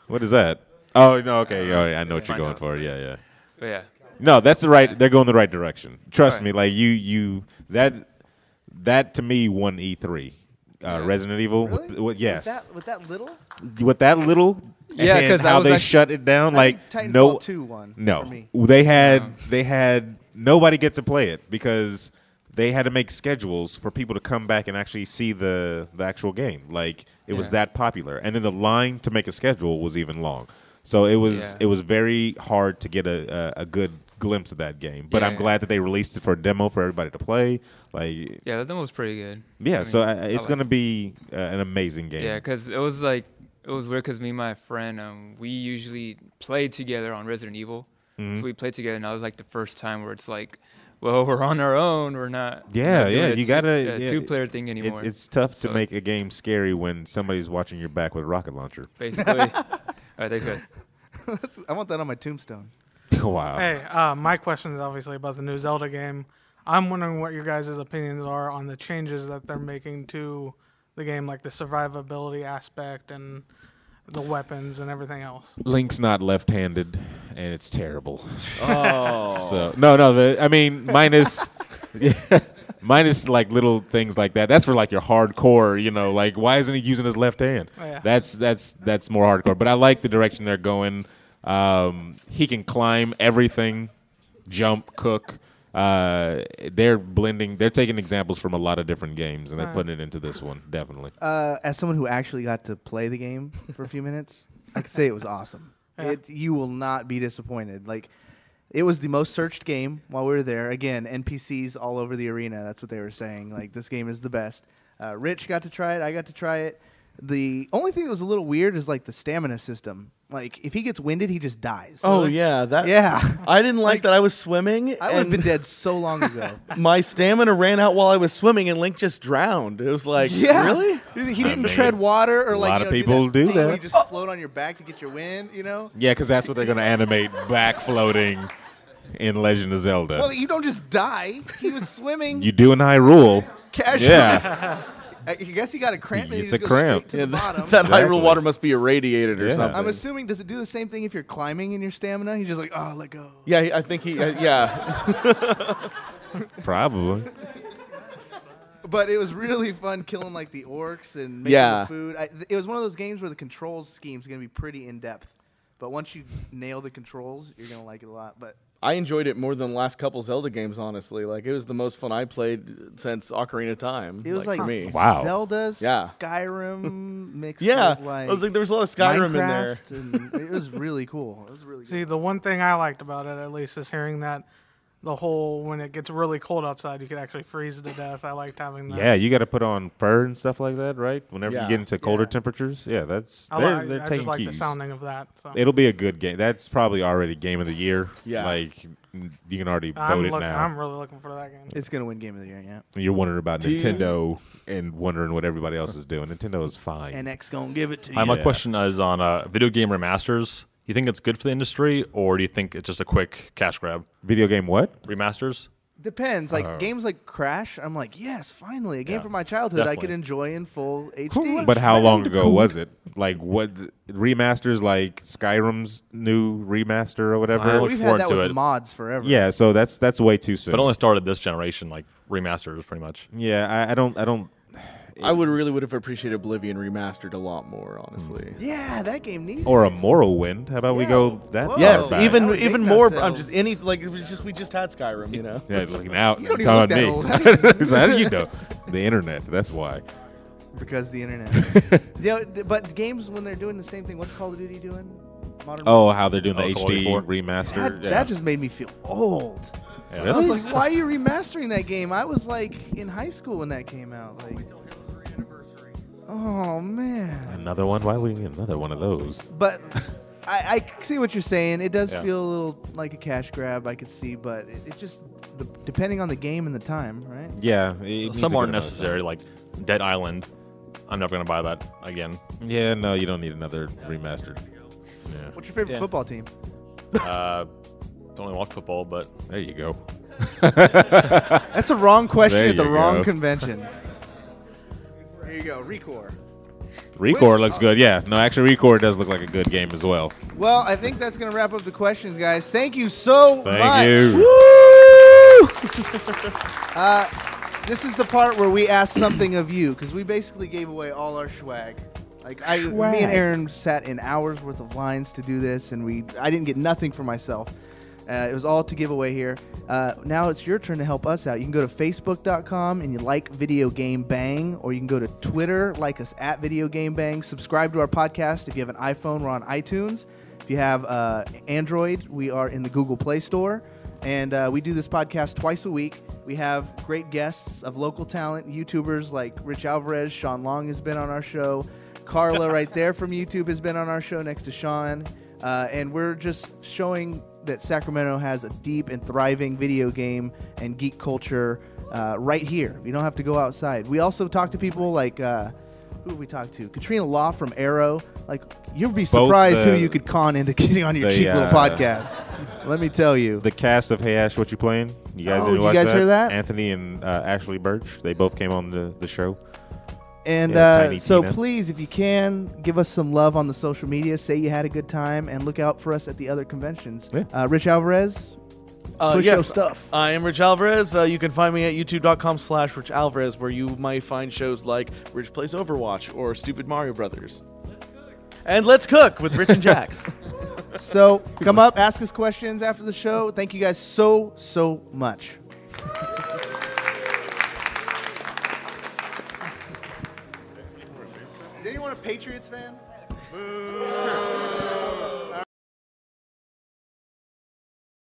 what is that? Oh no, okay, I know what you're Find going out. for. Yeah. But yeah. No, that's the right. They're going the right direction. Trust Right. me. Like you that to me won E3. Resident Evil. Really? With yes. With that little? With that little. Yeah, and 'cause I how was they like- shut it down. I Like think no. Titanfall 2 won No, for me. they had nobody get to play it because they had to make schedules for people to come back and actually see the actual game. Like it was Yeah. that popular, and then the line to make a schedule was even long. So it was very hard to get a good glimpse of that game. But I'm Yeah. glad that they released it for a demo for everybody to play. Like Yeah, that demo was pretty good. yeah, I so mean, it's I going to liked be an amazing game. Yeah, because it was weird because me and my friend, we usually played together on Resident Evil. Mhm. So we played together, and that was like the first time where it's like, well, we're on our own. We're not. Yeah, doing a you gotta yeah, two-player thing anymore. It's tough to So, make a game scary when somebody's watching your back with a rocket launcher. Basically. All right, thanks, guys. I want that on my tombstone. Wow. Hey, my question is obviously about the new Zelda game. I'm wondering what your guys' opinions are on the changes that they're making to the game, like the survivability aspect and the weapons and everything else. Link's not left-handed, and it's terrible. Oh. So I mean, minus like little things like that. That's for like your hardcore. Like why isn't he using his left hand? Oh, yeah. That's more hardcore. But I like the direction they're going. He can climb everything, jump, cook. They're blending. They're taking examples from a lot of different games, and they're putting it into this one definitely. As someone who actually got to play the game for a few minutes, I could say it was awesome. Yeah. You will not be disappointed. Like, it was the most searched game while we were there. Again, NPCs all over the arena. That's what they were saying. Like, this game is the best. Rich got to try it. I got to try it. The only thing that was a little weird is like the stamina system. Like if he gets winded, he just dies. Oh yeah, I didn't like that I was swimming. I would have been dead so long ago. My stamina ran out while I was swimming, and Link just drowned. It was like, Yeah. really? He didn't tread water or a like lot of do people do thing where that. You just float on your back to get your wind. Yeah, because that's what they're going to animate back floating in Legend of Zelda. Well, you don't just die. He was swimming. You do in Hyrule. Casually. Yeah. I guess he got a cramp. And It's he a just goes cramp. straight to Yeah, the bottom. that Hyrule water must be irradiated or Yeah. something. I'm assuming, does it do the same thing if you're climbing in your stamina? He's just like, oh, let go. Yeah, I think he. Yeah. Probably. But it was really fun killing like the orcs and making Yeah. the food. It was one of those games where the controls scheme is going to be pretty in depth. But once you nail the controls, you're going to like it a lot. But I enjoyed it more than the last couple Zelda games, honestly. Like, it was the most fun I played since Ocarina of Time. it was like for me. Wow. Zelda, Yeah. Skyrim mixed Yeah. with like I was like, there was a lot of Skyrim in there. Minecraft, and it was really cool. It was really good. See, the one thing I liked about it, at least, is hearing that the whole when it gets really cold outside, you could actually freeze to death. I liked having that. Yeah, you got to put on fur and stuff like that, right? Whenever Yeah. you get into colder temperatures. Yeah, that's I they're just taking like keys. the sounding of that. So. It'll be a good game. That's probably already game of the year. Yeah. Like you can already I'm vote it now. I'm really looking for that game. It's going to win Game of the Year, yeah. You're wondering about Do you- Nintendo and wondering what everybody else is doing. Nintendo is fine. NX going to give it to you. My Yeah. question is on video game remasters. You think it's good for the industry, or do you think it's just a quick cash grab? Video game what? Remasters? Depends. Like games like Crash, I'm like, yes, finally, a game from my childhood I could enjoy in full HD. But how long ago was it? Like what remasters? Like Skyrim's new remaster or whatever. We've had that with mods forever. Yeah, so that's way too soon. But it only started this generation, like remasters, pretty much. Yeah, I don't. I would have appreciated Oblivion remastered a lot more, honestly. Yeah, that game needs. Or a Morrowind. How about we go that? Yes, far back? even more. I'm just we just had Skyrim, you know. Yeah, looking out. You don't even Talking look about that me. old. So how do you know? The internet. That's why. Because the internet. Yeah, but games when they're doing the same thing. What's Call of Duty doing? Modern how they're doing the HD remaster. That just made me feel old. Yeah. I was Really? like, why are you remastering that game? I was like in high school when that came out. Like, oh man. Another one? Why would we get another one of those? But I see what you're saying. It does Yeah. feel a little like a cash grab, I could see, but it just depending on the game and the time, right? Yeah. Some aren't necessary, like Dead Island. I'm never going to buy that again. Yeah, no, you don't need another remastered. Yeah. What's your favorite football team? Don't really watch football, but there you go. That's a wrong question There at the you wrong go. convention. There you go, Recore. Recore looks good. Yeah, no, actually, Recore does look like a good game as well. Well, I think that's going to wrap up the questions, guys. Thank you so much. Thank you. Woo! This is the part where we ask something of you, because we basically gave away all our schwag. Like me and Aaron sat in hours worth of lines to do this, and I didn't get nothing for myself. It was all to give away here. Now it's your turn to help us out. You can go to facebook.com and you like Video Game Bang, or you can go to Twitter, like us at Video Game Bang. Subscribe to our podcast. If you have an iPhone, we're on iTunes. If you have Android, we are in the Google Play Store. And we do this podcast twice a week. We have great guests of local talent, YouTubers like Rich Alvarez. Sean Long has been on our show. Carla right there from YouTube has been on our show next to Sean. And we're just showing that Sacramento has a deep and thriving video game and geek culture right here. You don't have to go outside. We also talk to people like, who did we talk to? Katrina Law from Arrow. Like, you'd be surprised who you could con into getting on your cheap little podcast. Let me tell you. The cast of Hey Ash, What You Playing? You guys didn't watch hear that? Anthony and Ashley Birch, they both came on the show. And Tiny so Tina. please, if you can, give us some love on the social media. Say you had a good time, and look out for us at the other conventions. Rich Alvarez, push your stuff. I am Rich Alvarez. You can find me at youtube.com/Rich Alvarez, where you might find shows like Rich Plays Overwatch or Stupid Mario Brothers. And Let's Cook with Rich and Jax. So come up, ask us questions after the show. Thank you guys so much. Is anyone a Patriots fan? Boo.